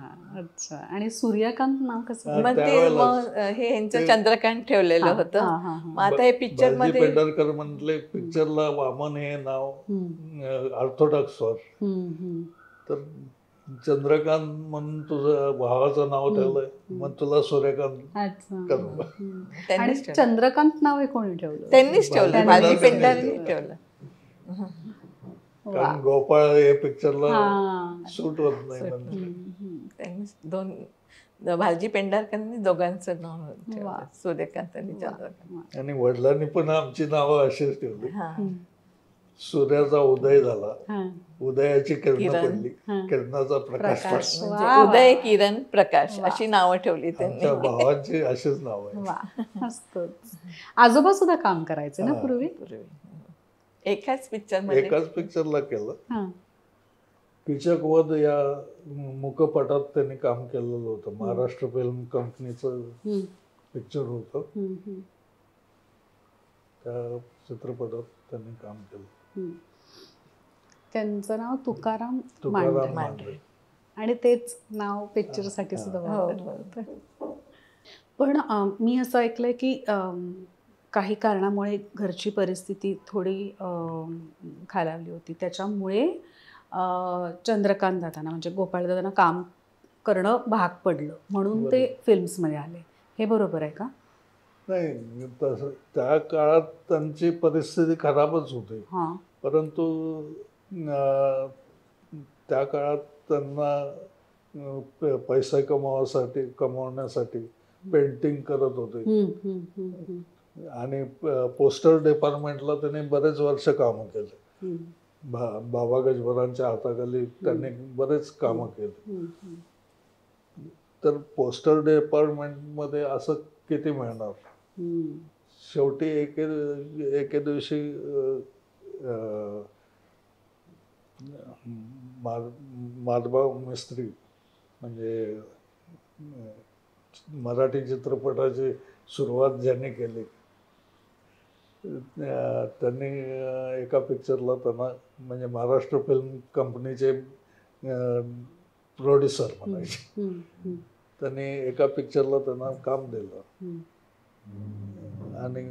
अच्छा. आणि सूर्यकांत नाव कसं? मग ते हे यांचं चंद्रकांत ठेवलेलं होतं. मग आता हे पिक्चर मध्ये पेंढारकर म्हटले पिक्चरला वामन हे नाव ऑर्थोडॉक्स वर, तर चंद्रकांत म्हणून तुझं भावाचं नाव ठेवलंय, मग तुला सूर्यकांत करू. आणि चंद्रकांत नाव हे कोणी ठेवलं? त्यांनीच ठेवलं, भालजी पेंढारकरांनी ठेवलं. कारण गोपाळ हे पिक्चरला सूट होत नाही. त्यांनी भालजी पेंढारकरांनी दोघांचं नाव ठेवलं, सूर्यकांत आणि चंद्रकांत. आणि वडिलांनी पण आमची नावं अशीच ठेवली. सूर्याचा उदय झाला, उदयाची किरण पडली, किरणाचा प्रकाश पडला. उदय, किरण, प्रकाश अशी नावं ठेवली त्यांनी. आमच्या भावांची अशीच नाव आहे. आजोबा सुद्धा काम करायचे ना पूर्वी? एकाच पिक्चरला केलं. किचक वध या मुखपटात त्यांनी काम केलेलं होतं. महाराष्ट्र फिल्म कंपनीचं पिक्चर होतं. त्या चित्रपटात त्यांनी काम केलं. त्यांचं नाव तुकाराम मांढरे. आणि तेच नाव पिक्चर साठी सुद्धा वापरलं. पण मी असं ऐकलंय की काही कारणामुळे घरची परिस्थिती थोडी खालावली होती, त्याच्यामुळे चंद्रकांत दादांना म्हणजे गोपाळ दादांना काम करणं भाग पडलं, म्हणून ते फिल्म्समध्ये आले. हे बरोबर आहे का? नाही, तसं त्या काळात त्यांची परिस्थिती खराबच होती. परंतु त्या काळात त्यांना पैसा कमवण्यासाठी पेंटिंग करत होते. आणि पोस्टर डिपार्टमेंटला त्यांनी बरेच वर्ष कामं केले. बाबा गजबरांच्या हाताखाली त्यांनी बरेच कामं केले. तर पोस्टर डिपार्टमेंटमध्ये असं किती मिळणार? शेवटी एके दिवशी माधबा मिस्त्री म्हणजे मराठी चित्रपटाची सुरुवात ज्यांनी केली, त्यांनी एका पिक्चरला त्यांना म्हणजे महाराष्ट्र फिल्म कंपनीचे प्रोड्युसर म्हणायचे, त्यांनी एका पिक्चरला त्यांना काम दिलं आणि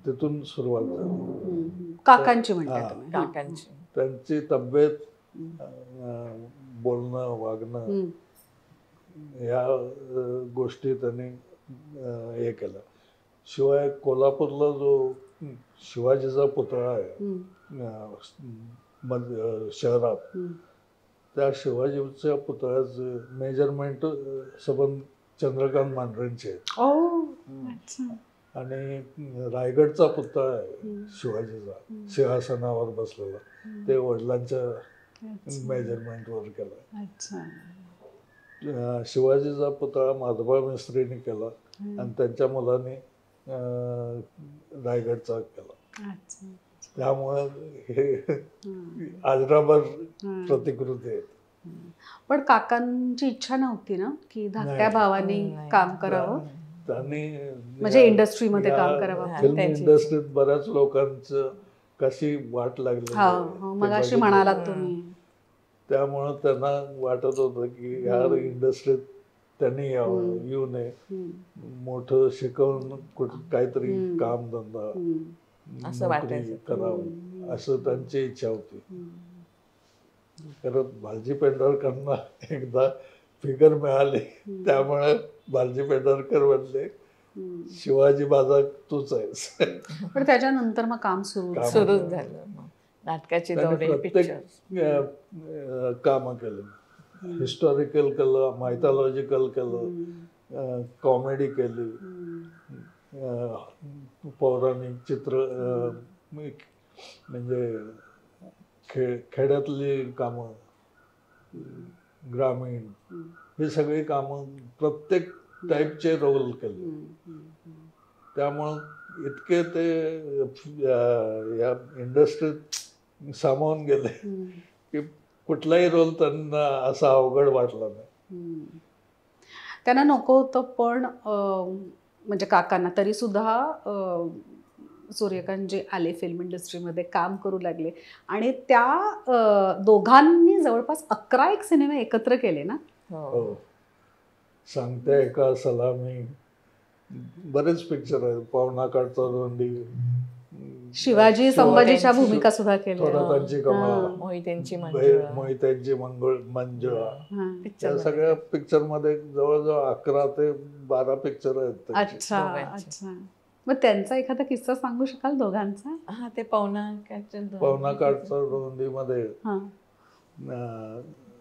तिथून सुरुवात झाली. काकांची म्हणतात. त्यांची तब्येत, बोलणं, वागणं या गोष्टी त्यांनी हे केलं. शिवाय कोल्हापूरला जो शिवाजीचा पुतळा आहे शहरात, त्या शिवाजीच्या पुतळ्याचे मेजरमेंट सबंध चंद्रकांत मांढरेंचे आहेत. आणि रायगडचा पुतळा आहे शिवाजीचा सिंहासनावर बसलेला, ते वडिलांच्या मेजरमेंटवर केला. शिवाजीचा पुतळा माधबा मिस्त्रीने केला आणि त्यांच्या मुलांनी रायगडचा केला. त्यामुळे हे आजराभर प्रतिकृती आहेत. पण काकांची इच्छा नव्हती ना की धाकट्या भावानी काम करावं, त्यांनी म्हणजे इंडस्ट्रीमध्ये काम करावं? फिल्म इंडस्ट्रीत बऱ्याच लोकांचं कशी वाट लागली मगाशी म्हणालात तुम्ही, त्यामुळं त्यांना वाटत होतं की ह्या इंडस्ट्रीत त्यांनी येऊ नये, मोठं शिकवून काहीतरी काम धंदा असं वाटायचं. करावं असं त्यांची इच्छा होती. कारण भालजी पेंढारकरांना एकदा फिगर मिळाली, त्यामुळे भालजी पेंढारकर म्हणले शिवाजी माझा तूच आहेस. पण त्याच्यानंतर मग काम सुरूच झालं. नाटकाचे दौरे, प्रत्येक काम केलं. हिस्टॉरिकल केलं, मायथॉलॉजिकल केलं, कॉमेडी केली, पौराणिक चित्र, म्हणजे खेड्यातली कामं, ग्रामीण, हे सगळी कामं प्रत्येक टाईपचे रोल केले. त्यामुळं इतके ते या इंडस्ट्रीत सामावून गेले की कुठलाही रोल त्यांना असा अवघड वाटला नाही. त्यांना नको होतं, पण म्हणजे काकांना तरी सुद्धा सूर्यकांत जे आले फिल्म इंडस्ट्रीमध्ये काम करू लागले आणि त्या दोघांनी जवळपास 11 एक सिनेमे एकत्र केले ना. हो, सांगते एका सलामी, बरेच पिक्चर आहेत. पावणा काठचा दोंडी, शिवाजी संभाजीच्या भूमिका सुद्धा केल्या. थोरातांची कमाल, मोहित्यांची मंजुळा, या सगळ्या पिक्चर मध्ये जवळजवळ 11 ते 12 पिक्चर आहेत. अच्छा अच्छा. मग त्यांचा एखादा किस्सा सांगू शकाल दोघांचा? हा, ते पावणा काठचा दोंडी मध्ये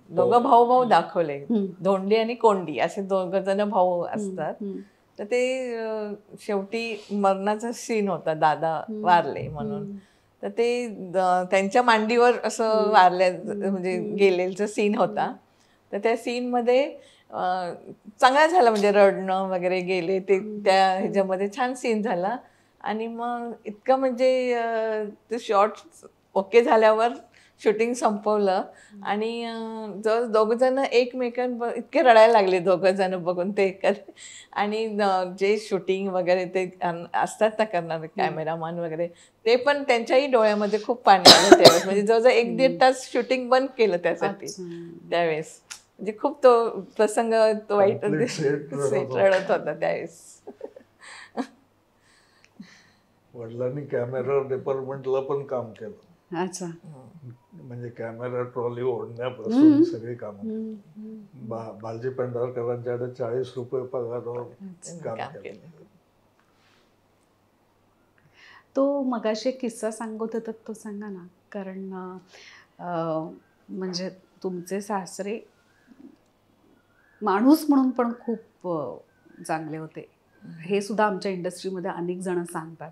दोघं भाऊ दाखवले, धोंडी आणि कोंडी असे 2 जण भाऊ असतात. तर ते शेवटी मरणाचा सीन होता, दादा वारले म्हणून. तर ते त्यांच्या मांडीवर असं वारल्या म्हणजे गेलेलं सीन होता. तर त्या सीन मध्ये चांगला झाला, म्हणजे रडणं वगैरे गेले ते, त्या ह्याच्यामध्ये छान सीन झाला. आणि मग इतकं म्हणजे ते शॉर्ट ओके झाल्यावर शूटिंग संपवलं आणि जर 2 जण एकमेकांवर इतके रडायला लागले 2 जण बघून ते. आणि जे शूटिंग वगैरे ते असतात ना करणारे कॅमेरामॅन वगैरे, ते पण त्यांच्याही डोळ्यामध्ये खूप पाणी आलं त्यावेळेस. म्हणजे जवळजवळ 1-1.5 तास शूटिंग बंद केलं त्यासाठी त्यावेळेस. म्हणजे खूप तो प्रसंग तो वाईट रडत होता त्यावेळेस. वडिलांनी कॅमेरा डिपार्टमेंटला पण काम केलं. अच्छा. म्हणजे कॅमेरा ट्रॉली ओढण्यापासून सगळी कामं. भालजी पेंढारकरांच्याकडे 40 रुपये पगारावर काम केलं. तो मगाशी एक किस्सा सांगत होता, तो सांगा ना. कारण म्हणजे तुमचे सासरे माणूस म्हणून पण खूप चांगले होते, हे सुद्धा आमच्या इंडस्ट्रीमध्ये अनेक जण सांगतात.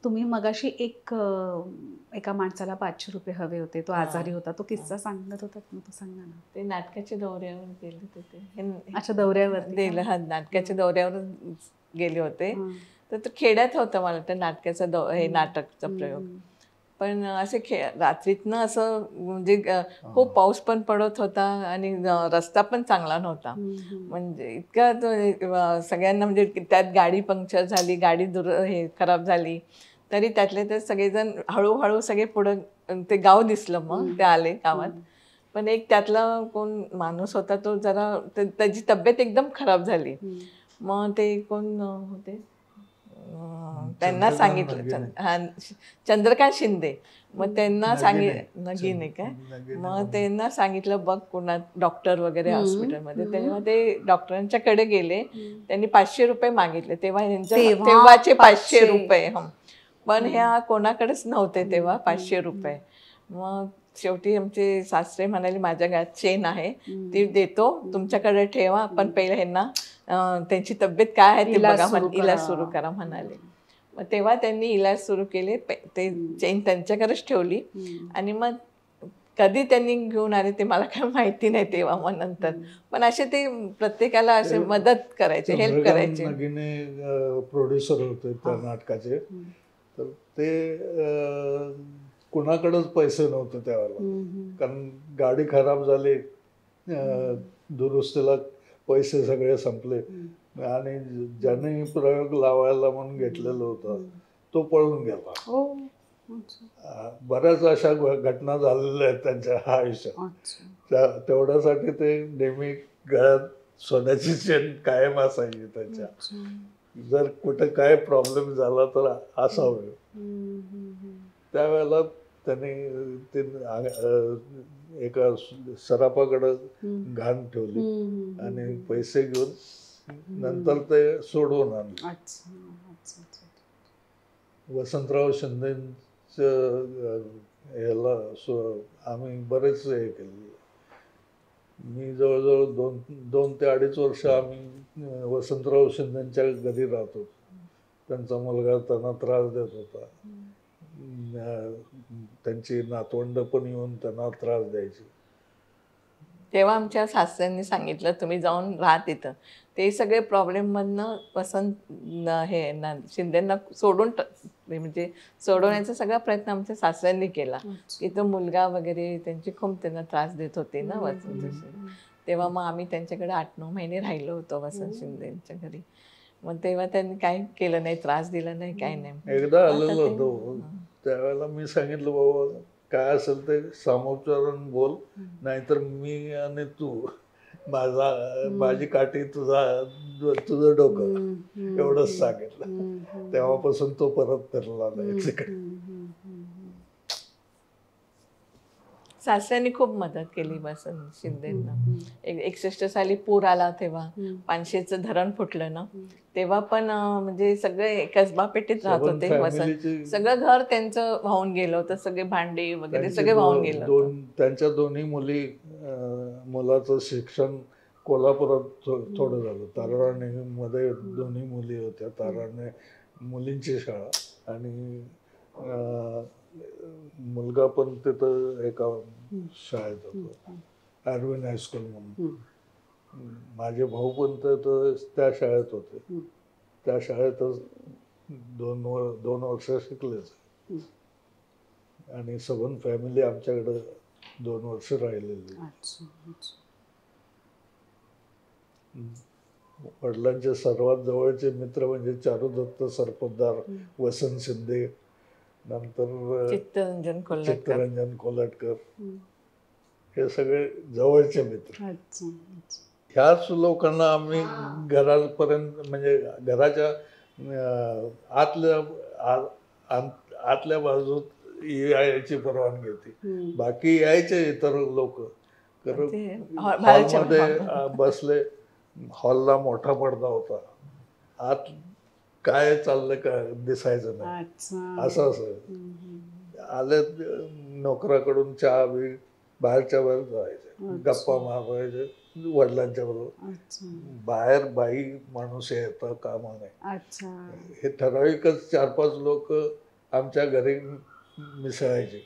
तुम्ही मगाशी एका माणसाला 500 रुपये हवे होते, तो आजारी होता, तो किस्सा सांगत होता, तो सांगा ना. ते नाटकाच्या दौऱ्यावर गेले होते ते. अच्छा, दौऱ्यावर गेलं. हा, नाटकाच्या दौऱ्यावर गेले होते. तर तो खेड्यात होतं मला वाटतं नाटकाचा हे नाटकचा प्रयोग. पण असे रात्रीतनं असं म्हणजे खूप पाऊस पण पडत होता आणि रस्ता पण चांगला नव्हता. म्हणजे इतका तो सगळ्यांना, म्हणजे त्यात गाडी पंक्चर झाली, गाडी हे खराब झाली. तरी त्यातले ते सगळेजण हळूहळू सगळे पुढं ते गाव दिसलं. मग ते आले गावात. पण एक त्यातला कोण माणूस होता, तो जरा त्याची तब्येत एकदम खराब झाली. मग ते कोण होते, त्यांना सांगितलं, चंद्रकांत शिंदे. मग त्यांना सांगितलं काय, मग त्यांना सांगितलं बघ पुन्हा डॉक्टर वगैरे हॉस्पिटलमध्ये. तेव्हा ते डॉक्टरांच्याकडे गेले. त्यांनी 500 रुपये मागितले. तेव्हाचे 500 रुपये. पण ह्या कोणाकडेच नव्हते तेव्हा 500 रुपये. मग शेवटी आमचे सासरे म्हणाले, माझ्या गळ्यात चेन आहे, ती देतो, तुमच्याकडे ठेवा, पण पहिले ह्यांना त्यांची तब्येत काय आहे ते बघा, इलाज सुरू करा म्हणाले. मग तेव्हा त्यांनी इलाज सुरू केले. ते चेन त्यांच्याकडेच ठेवली. आणि मग कधी त्यांनी घेऊन आले ते मला काय माहिती नाही तेव्हा. मग नंतर पण असे ते प्रत्येकाला असे मदत करायचे, हेल्प करायचे. प्रोड्युसर होते त्या नाटकाचे. तर ते कुणाकडेच पैसे नव्हते त्यावेळेला, कारण गाडी खराब झाली, दुरुस्तीला पैसे सगळे संपले. आणि ज्याने प्रयोग लावायला म्हणून घेतलेलं होतं तो पळून गेला. बऱ्याच अशा घटना झालेल्या आहेत त्यांच्या आयुष्यात. तेवढ्यासाठी ते नेहमी गळ्यात सोन्याची चेन कायम असायची त्याच्या. जर कुठे काय प्रॉब्लेम झाला तर असावे. त्यावेळेला त्याने ते एका सराफाकडे घाण ठेवली आणि पैसे घेऊन नंतर ते सोडवून आणले. वसंतराव शिंदेच ह्याला आम्ही बरेच हे केले. मी जवळजवळ 2 ते 2.5 वर्ष आम्ही वसंतराव शिंदेच्या घरी राहतो. त्यांचा मुलगा त्यांना त्रास देत होता. त्यांची नातवंड पण येऊन त्यांना त्रास द्यायची. तेव्हा आमच्या सासऱ्यांनी सांगितलं तुम्ही जाऊन राहा तिथं. ते सगळे प्रॉब्लेम मधनं शिंदेंना म्हणजे सोडवण्याचा सगळा प्रयत्न आमच्या सासऱ्यांनी केला. की तो मुलगा वगैरे त्यांची खूप त्यांना त्रास देत होते ना वसंत. तेव्हा मग आम्ही त्यांच्याकडे 8-9 महिने राहिलो होतो वसंत शिंदेच्या घरी. मग तेव्हा त्यांनी काही केलं नाही, त्रास दिला नाही, काही नाही. एकदा आलेलो होतो त्यावेळेला मी सांगितलं बाबा काय असेल ते सामोपचारून बोल, नाहीतर मी आणि तू माझी काठी तुझं डोकं, एवढंच सांगितलं. तेव्हापासून तो परत फिरला नाही तिकडे. सासऱ्यांनी खूप मदत केली वसंत शिंदेंना. 61 साली पूर आला तेव्हा पानशेचं धरण फुटलं ना, तेव्हा पण म्हणजे सगळे एकाच बापेटीत राहत होते. वसंत सगळं घर त्यांचं वाहून गेलं होतं, सगळे भांडे वगैरे सगळे वाहून गेलं. त्यांच्या दोन्ही मुलाचं शिक्षण कोल्हापुरात थोडं झालं. ताराराणीमध्ये दोन्ही मुली होत्या. ताराराणी मुलींची शाळा आणि मुलगा पण तिथं एका शाळेत होता, अरविंद हायस्कूल म्हणून. माझे भाऊ पण त्या शाळेत होते. त्या शाळेतच 2 वर्ष शिकलेच. आणि सबन फॅमिली आमच्याकडे 2 वर्ष राहिलेली. वडिलांचे सर्वात जवळचे मित्र म्हणजे चारुदत्त सरपोतदार, वसंत शिंदे, नंतर चित्तरंजन कोल्हटकर, हे सगळे जवळचे मित्र. ह्याच लोकांना आम्ही घरापर्यंत म्हणजे घराच्या आतल्या बाजूत यायची परवानगी होती. बाकी यायचे इतर लोक. हॉलमध्ये बसले, हॉलला मोठा पडदा होता, आत काय चाललं का दिसायचं नाही. असं आले नोकराकडून चहा बी बाहेरच्या बाहेर जायचे, गप्पा मारायचे वडिलांच्या बरोबर. बाहेर बाई माणूस येतं कामा नाही. हे ठराविकच 4-5 लोक आमच्या घरी मिसळायचे,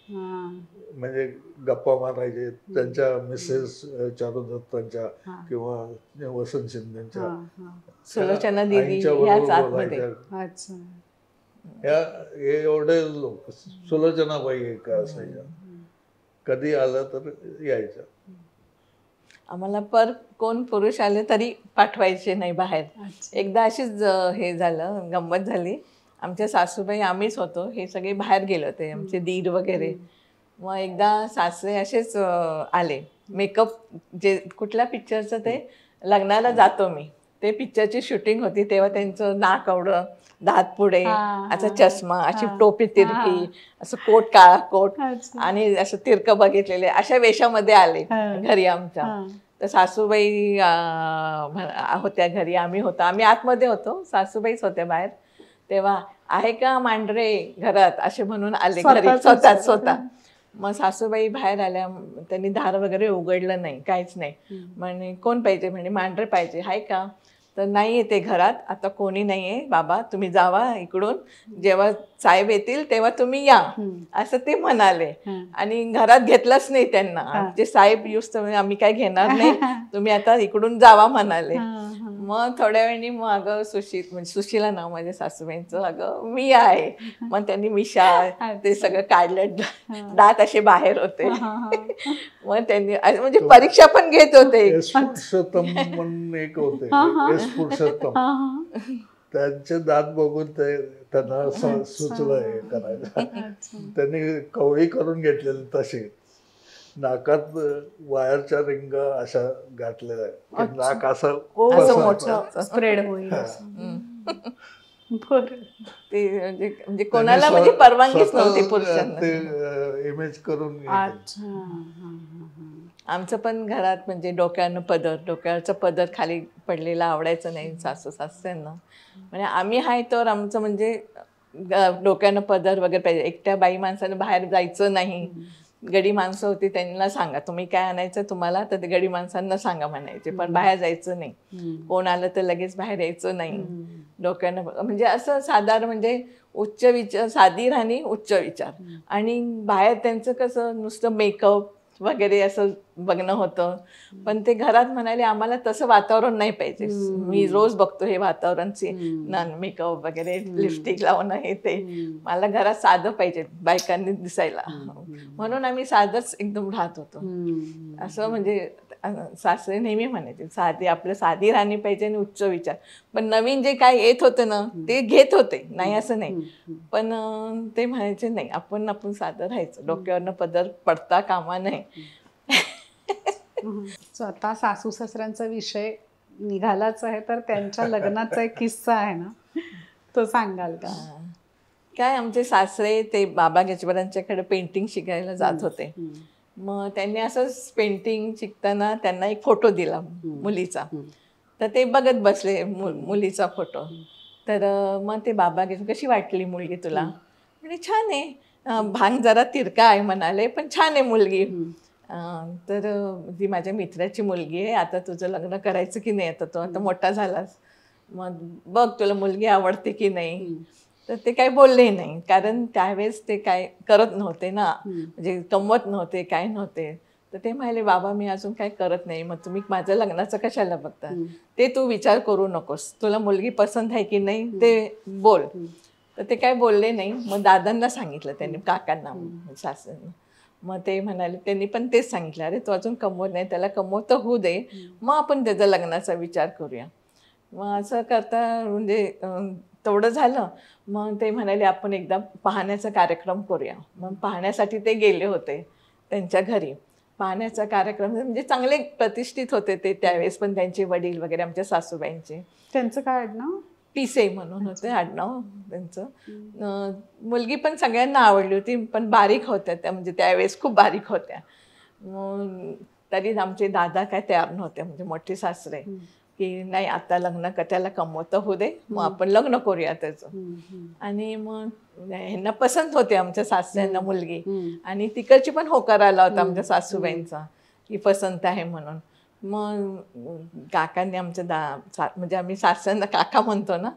म्हणजे गप्पा मारायचे. त्यांच्या मिसेस चारुदत्तांच्या किंवा वसंत शिंदेच्या आईच्या बरोबर बोलायच्या. एवढे लोक. सुलोचनाबाई एक असायच्या, कधी आलं तर यायचं. आम्हाला कोण पुरुष आले तरी पाठवायचे नाही बाहेर. एकदा अशीच हे झालं, गंमत झाली. आमच्या सासूबाई आम्हीच होतो, हे सगळे बाहेर गेले होते, आमचे दीर वगैरे. मग एकदा सासरे असेच आले, मेकअप जे कुठल्या पिक्चरचं ते लग्नाला जातो मी, ते पिक्चरची शूटिंग होती. तेव्हा त्यांचं नाक एवढं, दात पुढे, असा चष्मा, अशी टोपी तिरकी, असं कोट, काळा कोट आणि असं तिरकं बघितलेले, अशा वेशामध्ये आले घरी आमच्या. तर सासूबाई होत्या घरी, आम्ही होतो, आम्ही आतमध्ये होतो, सासूबाईच होत्या बाहेर. तेव्हा आहे का मांढरे घरात असे म्हणून आले घरी स्वतः. मग सासूबाई बाहेर आल्या, त्यांनी दार वगैरे उघडलं नाही, काहीच नाही. म्हणे कोण पाहिजे, म्हणे मांढरे पाहिजे, आहे का? तर नाही येते घरात, आता कोणी नाही आहे बाबा, तुम्ही जावा इकडून, जेव्हा साहेब येतील तेव्हा तुम्ही या, असं ते म्हणाले. आणि घरात घेतलंच नाही त्यांना. जे साहेब युस्त आम्ही काय घेणार नाही, तुम्ही आता इकडून जावा म्हणाले. मग थोड्या वेळाने मग अगं सुशीला नाव माझ्या सासूबाईंचं, अगं मी आहे. मग त्यांनी मिशा ते सगळं काढलं, दात असे बाहेर होते. मग त्यांनी म्हणजे परीक्षा पण घेत होते. पुरुषोत्तम म्हणून एक होते, पुरुषोत्तम, त्यांचे दात बघून त्यांना सुचलं हे करायला. त्यांनी कवळी करून घेतलेली तशी, नाकात वायरच्या रिंगा अशा घातलेल्या, नाक असं स्प्रेड होईल. बरं. ते म्हणजे कोणाला म्हणजे परवानगीच नव्हती पुरुषांना. ते इमेज करून हे केलं. अच्छा. हां, हां. आमचं पण घरात म्हणजे डोक्यावरचा पदर खाली पडलेला आवडायचं नाही सासू सासऱ्यांना. म्हणजे आम्ही आहे तर आमचं म्हणजे डोक्यानं पदर वगैरे पाहिजे. एकट्या बाई माणसानं बाहेर जायचं नाही. गडी माणसं होती त्यांना सांगा तुम्ही काय आणायचं तुम्हाला तर ते गडी माणसांना सांगा म्हणायचे, पण बाहेर जायचं नाही. कोण आलं तर लगेच बाहेर यायचं नाही. डोक्यानं म्हणजे असं साधारण म्हणजे उच्च विचार, साधी राहणी उच्च विचार. आणि बाहेर त्यांचं कसं नुसतं मेकअप वगैरे असं बघणं होतं. पण ते घरात म्हणाले आम्हाला तसं वातावरण नाही पाहिजे. मी रोज बघतो हे वातावरणची मेकअप वगैरे लिपस्टिक लावणं हे ते. मला घरात साधं पाहिजे बायकांनी दिसायला, म्हणून आम्ही साधंच एकदम राहत होतो. असं म्हणजे सासरे नेहमी म्हणायचे आपलं साधी राहणी पाहिजे आणि उच्च विचार. पण नवीन जे काय येत होतं ना ते घेत होते, नाही असं नाही. पण ते म्हणायचे नाही आपण साधं राहायचं, डोक्यावरनं पदर पडता कामा नये. स्वतः सासू सासऱ्यांचा विषय निघालाच आहे तर त्यांच्या लग्नाचा एक किस्सा आहे ना, तो सांगाल का? काय आमचे सासरे ते बाबा गेजबरांच्याकडे पेंटिंग शिकायला जात होते. मग त्यांनी असंच पेंटिंग शिकताना त्यांना एक फोटो दिला मुलीचा. तर ते बघत बसले मुलीचा फोटो. तर मग ते बाबा कशी वाटली मुलगी तुला? म्हणजे छान आहे, भांग जरा तिरका आहे म्हणाले, पण छान आहे मुलगी. तर ती माझ्या मित्राची मुलगी आहे, आता तुझं लग्न करायचं की नाही, आता तो आता मोठा झालास, मग बघ तुला मुलगी आवडते की नाही. तर ते काही बोलले नाही, कारण त्यावेळेस ते काय करत नव्हते ना, म्हणजे कमवत नव्हते, काय नव्हते. तर ते म्हणाले बाबा मी अजून काय करत नाही, मग तुम्ही माझं लग्नाचं कशाला बघता, ते तू विचार करू नकोस, तुला मुलगी पसंत आहे की नाही ते बोल. तर ते काय बोलले नाही. मग दादांना सांगितलं त्यांनी, काकांना, सासऱ्यांना. मग ते म्हणाले, त्यांनी पण तेच सांगितलं, अरे तू अजून कमवत नाही, त्याला कमवतं होऊ दे, मग आपण त्याचा लग्नाचा विचार करूया. मग असं करता म्हणजे तेवढं झालं. मग ते म्हणाले आपण एकदा पाहण्याचा कार्यक्रम करूया. मग पाहण्यासाठी ते गेले होते त्यांच्या घरी. पाहण्याचा कार्यक्रम म्हणजे चांगले प्रतिष्ठित होते ते त्यावेळेस, पण त्यांचे वडील वगैरे आमच्या सासूबाईंचे. त्यांचं काय आडनाव? पिसे म्हणून होते आडनाव त्यांचं. मुलगी पण सगळ्यांना आवडली होती, पण बारीक होत्या त्या, म्हणजे त्यावेळेस खूप बारीक होत्या. मग तरी आमचे दादा काय तयार नव्हते, म्हणजे मोठे सासरे, की नाही आता लग्न त्याला कमवतं होऊ दे, मग आपण लग्न करूया त्याचं. आणि मग ह्यांना पसंत होते आमच्या सासऱ्यांना मुलगी, आणि तिकडची पण होकार आला होता आमच्या सासूबाईंचा की पसंत आहे म्हणून. मग काकांनी आमच्या म्हणजे आम्ही सासऱ्यांना काका म्हणतो ना,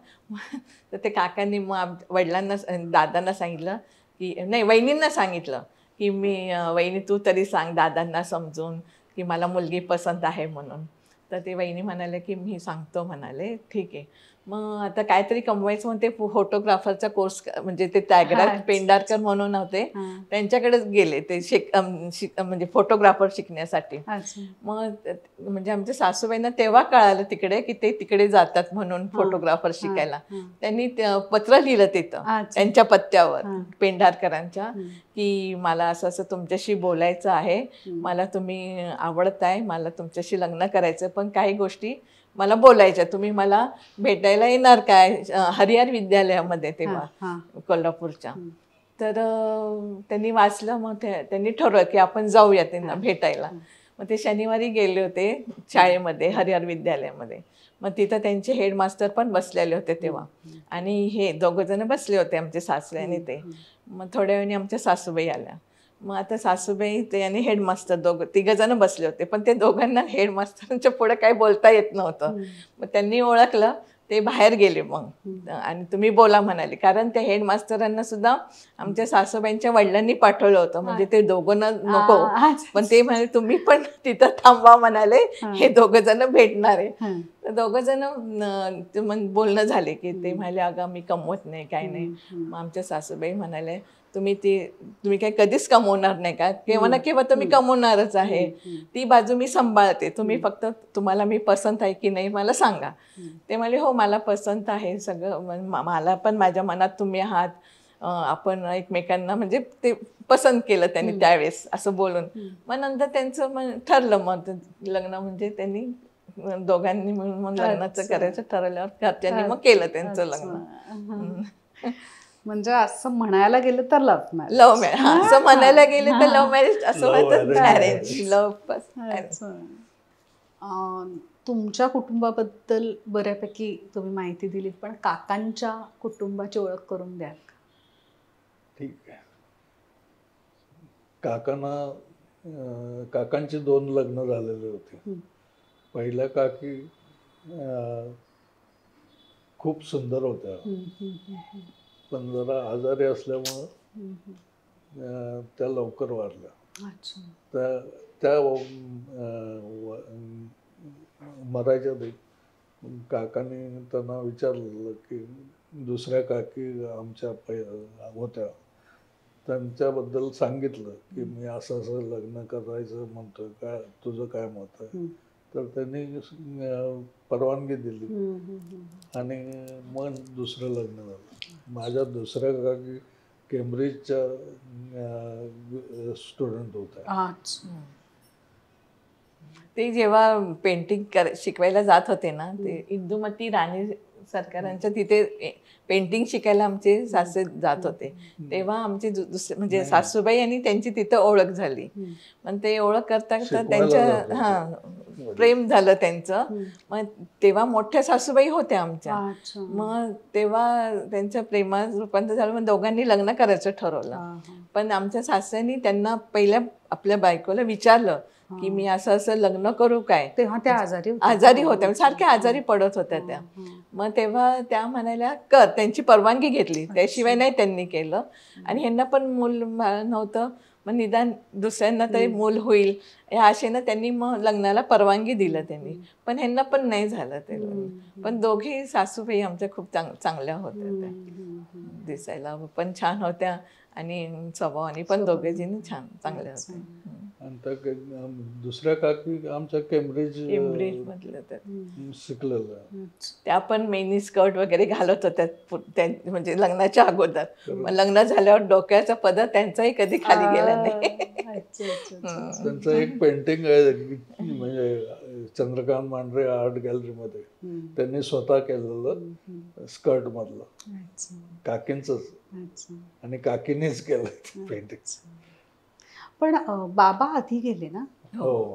तर ते काकांनी मग वडिलांना दादांना सांगितलं की नाही, वहिनींना सांगितलं की वहिनी तू तरी सांग दादांना समजून की मला मुलगी पसंत आहे म्हणून. तर ते वहिनी म्हणाले की मी सांगतो म्हणाले, ठीक आहे. मग आता काहीतरी कमवायचं म्हणून ते फोटोग्राफरचा कोर्स, म्हणजे ते त्यागराज पेंढारकर म्हणून होते, त्यांच्याकडेच गेले ते म्हणजे फोटोग्राफर शिकण्यासाठी. मग म्हणजे आमच्या सासूबाईंना तेव्हा कळालं तिकडे की ते तिकडे जातात म्हणून फोटोग्राफर शिकायला. त्यांनी पत्र लिहिलं तिथं त्यांच्या पत्त्यावर पेंढारकरांच्या, की मला असं असं तुमच्याशी बोलायचं आहे, मला तुम्ही आवडताय, मला तुमच्याशी लग्न करायचं, पण काही गोष्टी मला बोलायच्या, तुम्ही मला भेटायला येणार काय हरिहर विद्यालयामध्ये तेव्हा कोल्हापूरच्या. तर त्यांनी वाचलं. मग त्यांनी ठरवलं की आपण जाऊया त्यांना भेटायला. मग ते शनिवारी गेले होते शाळेमध्ये, हरिहर विद्यालयामध्ये. मग तिथं त्यांचे हेडमास्टर पण बसलेले होते तेव्हा, आणि हे दोघं जण बसले होते आमचे सासरे आणि ते. मग थोड्या वेळाने आमच्या सासूबाई आल्या. मग आता सासूबाई ते आणि हेडमास्टर तिघं जण बसले होते, पण ते दोघांना हेडमास्टरांच्या पुढे काही बोलता येत नव्हतं. मग त्यांनी ओळखलं, ते बाहेर गेले मग, आणि तुम्ही बोला म्हणाले, कारण त्या हेडमास्टरांना सुद्धा आमच्या सासूबाईंच्या वडिलांनी पाठवलं होतं, म्हणजे ते दोघं नको, पण ते म्हणाले तुम्ही पण तिथं थांबा म्हणाले, हे दोघं जण भेटणार आहे. तर दोघं जण बोलणं झाले की ते म्हणाले अगं मी कमवत नाही, काय नाही. मग आमच्या सासूबाई म्हणाले तुम्ही काय कधीच कमवणार नाही का, केव्हा ना केव्हा तुम्ही कमवणारच आहे, ती बाजू मी सांभाळते, तुम्ही फक्त तुम्हाला मी पसंत आहे की नाही मला सांगा. ते म्हणाले हो मला पसंत आहे सगळं, मला पण माझ्या मनात तुम्ही आहात, आपण एकमेकांना म्हणजे ते पसंत केलं त्यांनी त्यावेळेस असं बोलून. मग नंतर त्यांचं ठरलं, मग लग्न म्हणजे त्यांनी दोघांनी मिळून मग लग्नाचं करायचं ठरवल्यावर घरच्यांनी मग केलं त्यांचं लग्न. म्हणजे असं म्हणायला गेलं तर लव्ह मॅरेज. लव्ह मॅरेज, असं म्हणायला गेले तर लव्ह मॅरेज, असं म्हणतात मॅरेज, लव्ह. तुमच्या कुटुंबाबद्दल बऱ्यापैकी तुम्ही माहिती दिलीत, पण काकांच्या कुटुंबाची ओळख करून द्याल का? ठीक आहे. काकांची 2 लग्न झालेले होते. पहिल्या काकी खूप सुंदर होत्या, पण जरा आजारी असल्यामुळं त्या लवकर वारल्या. त्या मरायच्या आधी काकांनी त्यांना विचारलेलं की दुसऱ्या काकी आमच्या होत्या, त्यांच्याबद्दल सांगितलं की मी असं असं लग्न करायचं म्हणतोय, काय तुझं काय मत आहे? तर त्यांनी परवानगी दिली आणि मग दुसरं लग्न झालं. माझ्या दुसऱ्या काकी केम्ब्रिजच्या स्टुडंट होत्या. ते जेव्हा पेंटिंग शिकवायला जात होते ना, ते इंदुमती राणी सरकारांच्या तिथे पेंटिंग शिकायला आमचे सासरे जात होते. तेव्हा आमची दुसरे म्हणजे सासूबाई आणि त्यांची तिथं ओळख झाली. पण ते ओळख करता करता त्यांच्या प्रेम झालं त्यांचं. मग तेव्हा मोठ्या सासूबाई होत्या आमच्या. मग तेव्हा त्यांच्या प्रेमात रूपांतर झालं. मग दोघांनी लग्न करायचं ठरवलं. पण आमच्या सासऱ्यांनी त्यांना पहिल्या आपल्या बायकोला विचारलं की मी असं असं लग्न करू काय? तेव्हा त्या आजारी होत्या, सारख्या आजारी पडत होत्या त्या. मग तेव्हा त्या म्हणाल्या कर, त्यांची परवानगी घेतली, त्याशिवाय नाही त्यांनी केलं. आणि ह्यांना पण मूल नव्हतं, मग निदान दुसऱ्यांना तरी मूल होईल या आशेनं त्यांनी मग लग्नाला परवानगी दिलं त्यांनी. पण ह्यांना पण नाही झालं ते लग्न. पण दोघी सासूबाई आमच्या खूप चांगल्या होत्या, त्या दिसायला पण छान होत्या आणि स्वभावाने पण दोघेजणी छान चांगल्या होत्या. आणि दुसऱ्या काकी आमच्या केम्ब्रिज मधल्या शिकलेल्या. त्या पण मेनी स्कर्ट वगैरे घालत होत्या म्हणजे लग्नाच्या अगोदर. मग लग्न झाल्यावर डोक्याचा पदर त्यांचाही कधी खाली गेला नाही. त्यांचं एक पेंटिंग आहे म्हणजे चंद्रकांत मांढरे आर्ट गॅलरीमध्ये त्यांनी स्वतः केलेलं स्कर्ट मधलं, काकींच आणि काकीनेच केलं पेंटिंग. पण बाबा आधी गेले ना? हो,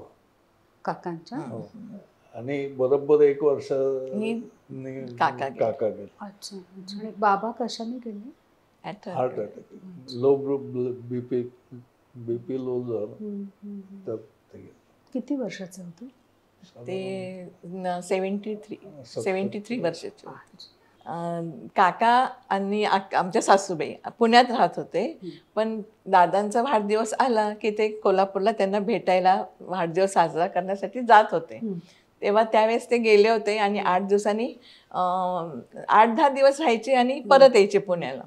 काकांच्या. आणि बरोबर 1 वर्ष काका गेले. अच्छा. आणि बाबा कशाने गेले? Heart attack, low BP low झालं तर ते गेले. किती वर्षाचे होते ते? 73 वर्षाचे. काका आणि आमच्या सासूबाई पुण्यात राहत होते. पण दादांचा वाढदिवस आला की ते कोल्हापूरला त्यांना भेटायला वाढदिवस साजरा करण्यासाठी जात होते. तेव्हा त्यावेळेस ते गेले होते आणि 8 दिवसांनी 8-10 दिवस राहायचे आणि परत यायचे पुण्याला.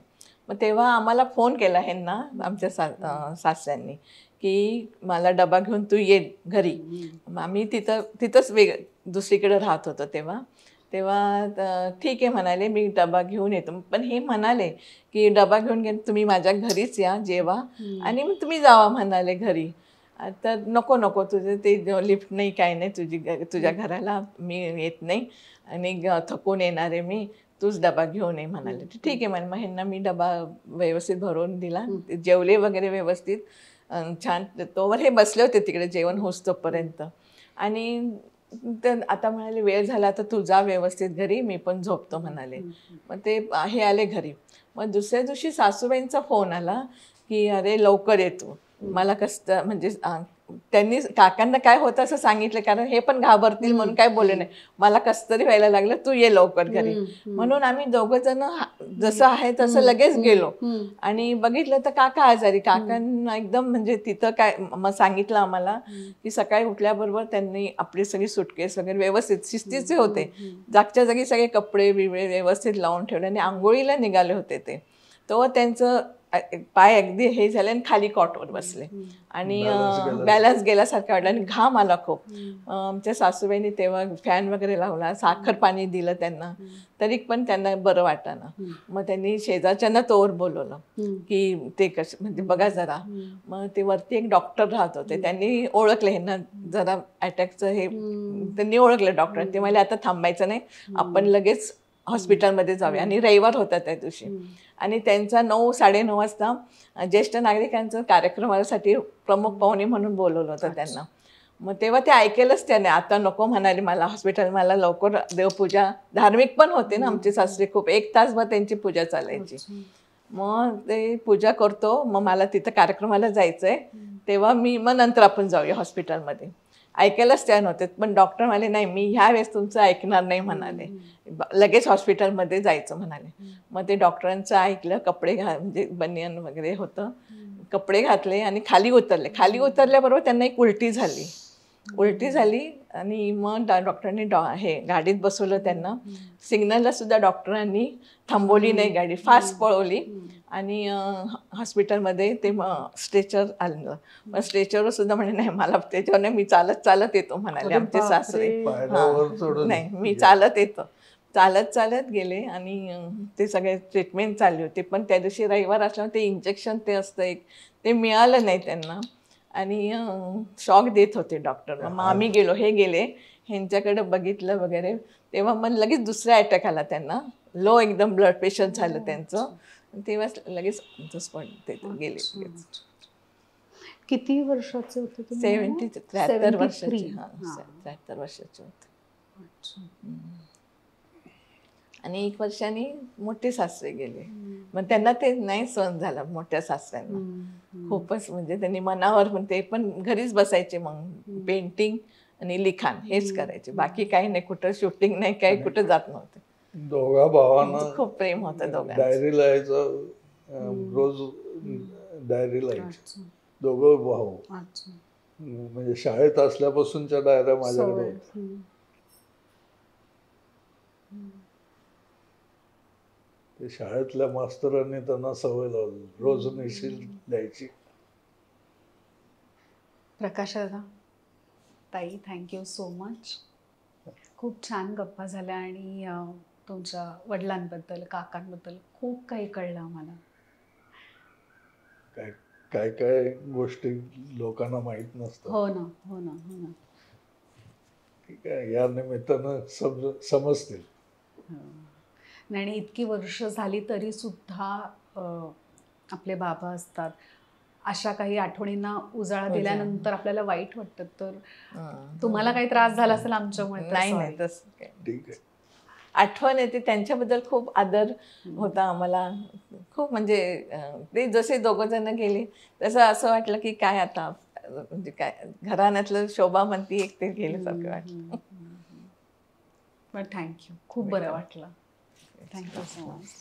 मग तेव्हा आम्हाला फोन केला ह्यांना आमच्या सासऱ्यांनी की मला डबा घेऊन तू ये घरी. आम्ही तिथंच दुसरीकडे राहत होतो तेव्हा ठीक आहे म्हणाले, मी डबा घेऊन येतो. पण हे म्हणाले की डबा घेऊन तुम्ही माझ्या घरीच या, जेवा आणि मग तुम्ही जावा म्हणाले घरी. तर नको तुझं ते लिफ्ट नाही, काय नाही, तुझ्या घराला मी येत नाही आणि थकून येणार आहे मी, तूच डबा घेऊन ये म्हणाले. ठीक आहे म्हणे. मग ह्यांना मी डबा व्यवस्थित भरून दिला, जेवले वगैरे व्यवस्थित छान. तोवर हे बसले होते तिकडे जेवण होस्तोपर्यंत. आणि तर आता म्हणाले वेळ झाला, आता तू जा व्यवस्थित घरी, मी पण झोपतो म्हणाले. मग ते हे आले घरी. मग दुसऱ्या दिवशी सासूबाईंचा फोन आला की अरे लवकर येतो. मला कसं म्हणजे त्यांनी काकांना काय होतं असं सांगितलं, कारण हे पण घाबरतील म्हणून काय बोलले नाही. मला कसं तरी व्हायला लागलं, तू ये लवकर घरी. म्हणून आम्ही दोघं जण जसं आहे तसं लगेच गेलो आणि बघितलं तर काका आजारी. काकांना एकदम म्हणजे तिथं काय मग सांगितलं आम्हाला की सकाळी उठल्याबरोबर त्यांनी आपली सगळी सुटकेस वगैरे व्यवस्थित शिस्तीचे होते, जागच्या जागी सगळे कपडे बिबळे व्यवस्थित लावून ठेवले आणि आंघोळीला निघाले होते ते. तेव्हा त्यांचं पाय अगदी हे झाले आणि खाली कॉटवर बसले आणि बॅलन्स गेल्यासारखं वाटलं आणि घाम आला खूप. आमच्या सासूबाईंनी तेव्हा फॅन वगैरे लावला, साखर पाणी दिलं त्यांना, तरी पण त्यांना बरं वाटाना. मग त्यांनी शेजारच्यांना तोवर बोलवलं की ते कसं म्हणजे बघा जरा. मग ते वरती एक डॉक्टर राहत होते, त्यांनी ओळखले ह्यांना जरा अटॅकचं हे, त्यांनी ओळखलं डॉक्टर. ते मला आता थांबायचं नाही, आपण लगेच हॉस्पिटलमध्ये जाऊया. आणि रविवार होता त्या दिवशी आणि त्यांचा 9-9:30 वाजता ज्येष्ठ नागरिकांचं कार्यक्रमासाठी प्रमुख पाहुणे म्हणून बोलवलं होतं त्यांना. मग तेव्हा ते ऐकेलच त्याने, आता नको म्हणाले मला हॉस्पिटल, मला लवकर देवपूजा, धार्मिक पण होते ना आमचे सासरे खूप, 1 तासभर त्यांची पूजा चालायची. मग ते पूजा करतो, मग मला तिथं कार्यक्रमाला जायचंय, तेव्हा मग नंतर आपण जाऊया हॉस्पिटलमध्ये. ऐकायलाच त्या नव्हते, पण डॉक्टर म्हणाले नाही मी ह्या वेळेस तुमचं ऐकणार नाही म्हणाले, लगेच हॉस्पिटलमध्ये जायचं म्हणाले. मग ते डॉक्टरांचं ऐकलं, कपडे म्हणजे बनियन वगैरे होतं, कपडे घातले आणि खाली उतरले. खाली उतरल्याबरोबर त्यांना एक उलटी झाली आणि मग डॉक्टरांनी हे गाडीत बसवलं त्यांना. सिग्नलला सुद्धा डॉक्टरांनी थांबवली नाही, गाडी फास्ट पळवली आणि हॉस्पिटलमध्ये ते स्ट्रेचर आलं. मग स्ट्रेचरवर सुद्धा म्हणे नाही मला त्याच्यावर नाही, मी चालत येतो म्हणाले आमचे सासरे. नाही मी चालत येतो. चालत गेले आणि ते सगळे ट्रीटमेंट चालली होती. पण त्या दिवशी रविवार असल्यामुळे ते इंजेक्शन ते असतं एक, ते मिळालं नाही त्यांना आणि शॉक देत होते डॉक्टर. मग आम्ही गेले ह्यांच्याकडे बघितलं वगैरे, तेव्हा मग लगेच दुसरा अटॅक आला त्यांना, लो एकदम ब्लड प्रेशर झालं त्यांचं. तेव्हा लगेच ते गेले. किती वर्षाचे होते तुम्ही? 73 वर्षाचे. 73 वर्षाचे होते. आणि 1 वर्षांनी मोठे सासरे गेले. मग त्यांना ते नाही सहन झालं मोठ्या सासऱ्यांना खूपच, म्हणजे त्यांनी मनावर, पण ते पण घरीच बसायचे, मग पेंटिंग आणि लिखाण हेच करायचे, बाकी काही नाही, कुठं शूटिंग नाही, काही कुठं जात नव्हते. दोघा भावांना खूप प्रेम होतं दोघांचं. डायरी लिहायचं, रोज डायरी लिहायची दोघं भाऊ. म्हणजे शाळेत असल्यापासूनच्या डायऱ्या माझ्याकडे होत्या. ते शाळेतल्या मास्तरांनी त्यांना सवय लावली, रोज निशील द्यायची. प्रकाशदा ताई, थँक्यू सो मच. खूप छान गप्पा झाल्या आणि तुमच्या वडिलांबद्दल, काकांबद्दल खूप काही कळलं आम्हाला. काय काय गोष्टी लोकांना माहीत नसतात. हो ना. ठीक आहे, या निमित्तानं समजतील. आणि इतकी वर्ष झाली तरी सुद्धा आपले बाबा असतात, अशा काही आठवणींना उजाळा दिल्यानंतर आपल्याला वाईट वाटतं. तर तुम्हाला काही त्रास झाला असेल आमच्यामुळे? नाही तसं काय. ठीक आहे. आठवण येते, त्यांच्याबद्दल खूप आदर होता आम्हाला खूप. म्हणजे ते जसे दोघं जण गेले तसं असं वाटलं की काय आता, म्हणजे काय घराण्यातलं शोभा म्हणती एक ते गेल्यासारखं वाटलं. पण थँक्यू, खूप बरं वाटलं. Thank you so much.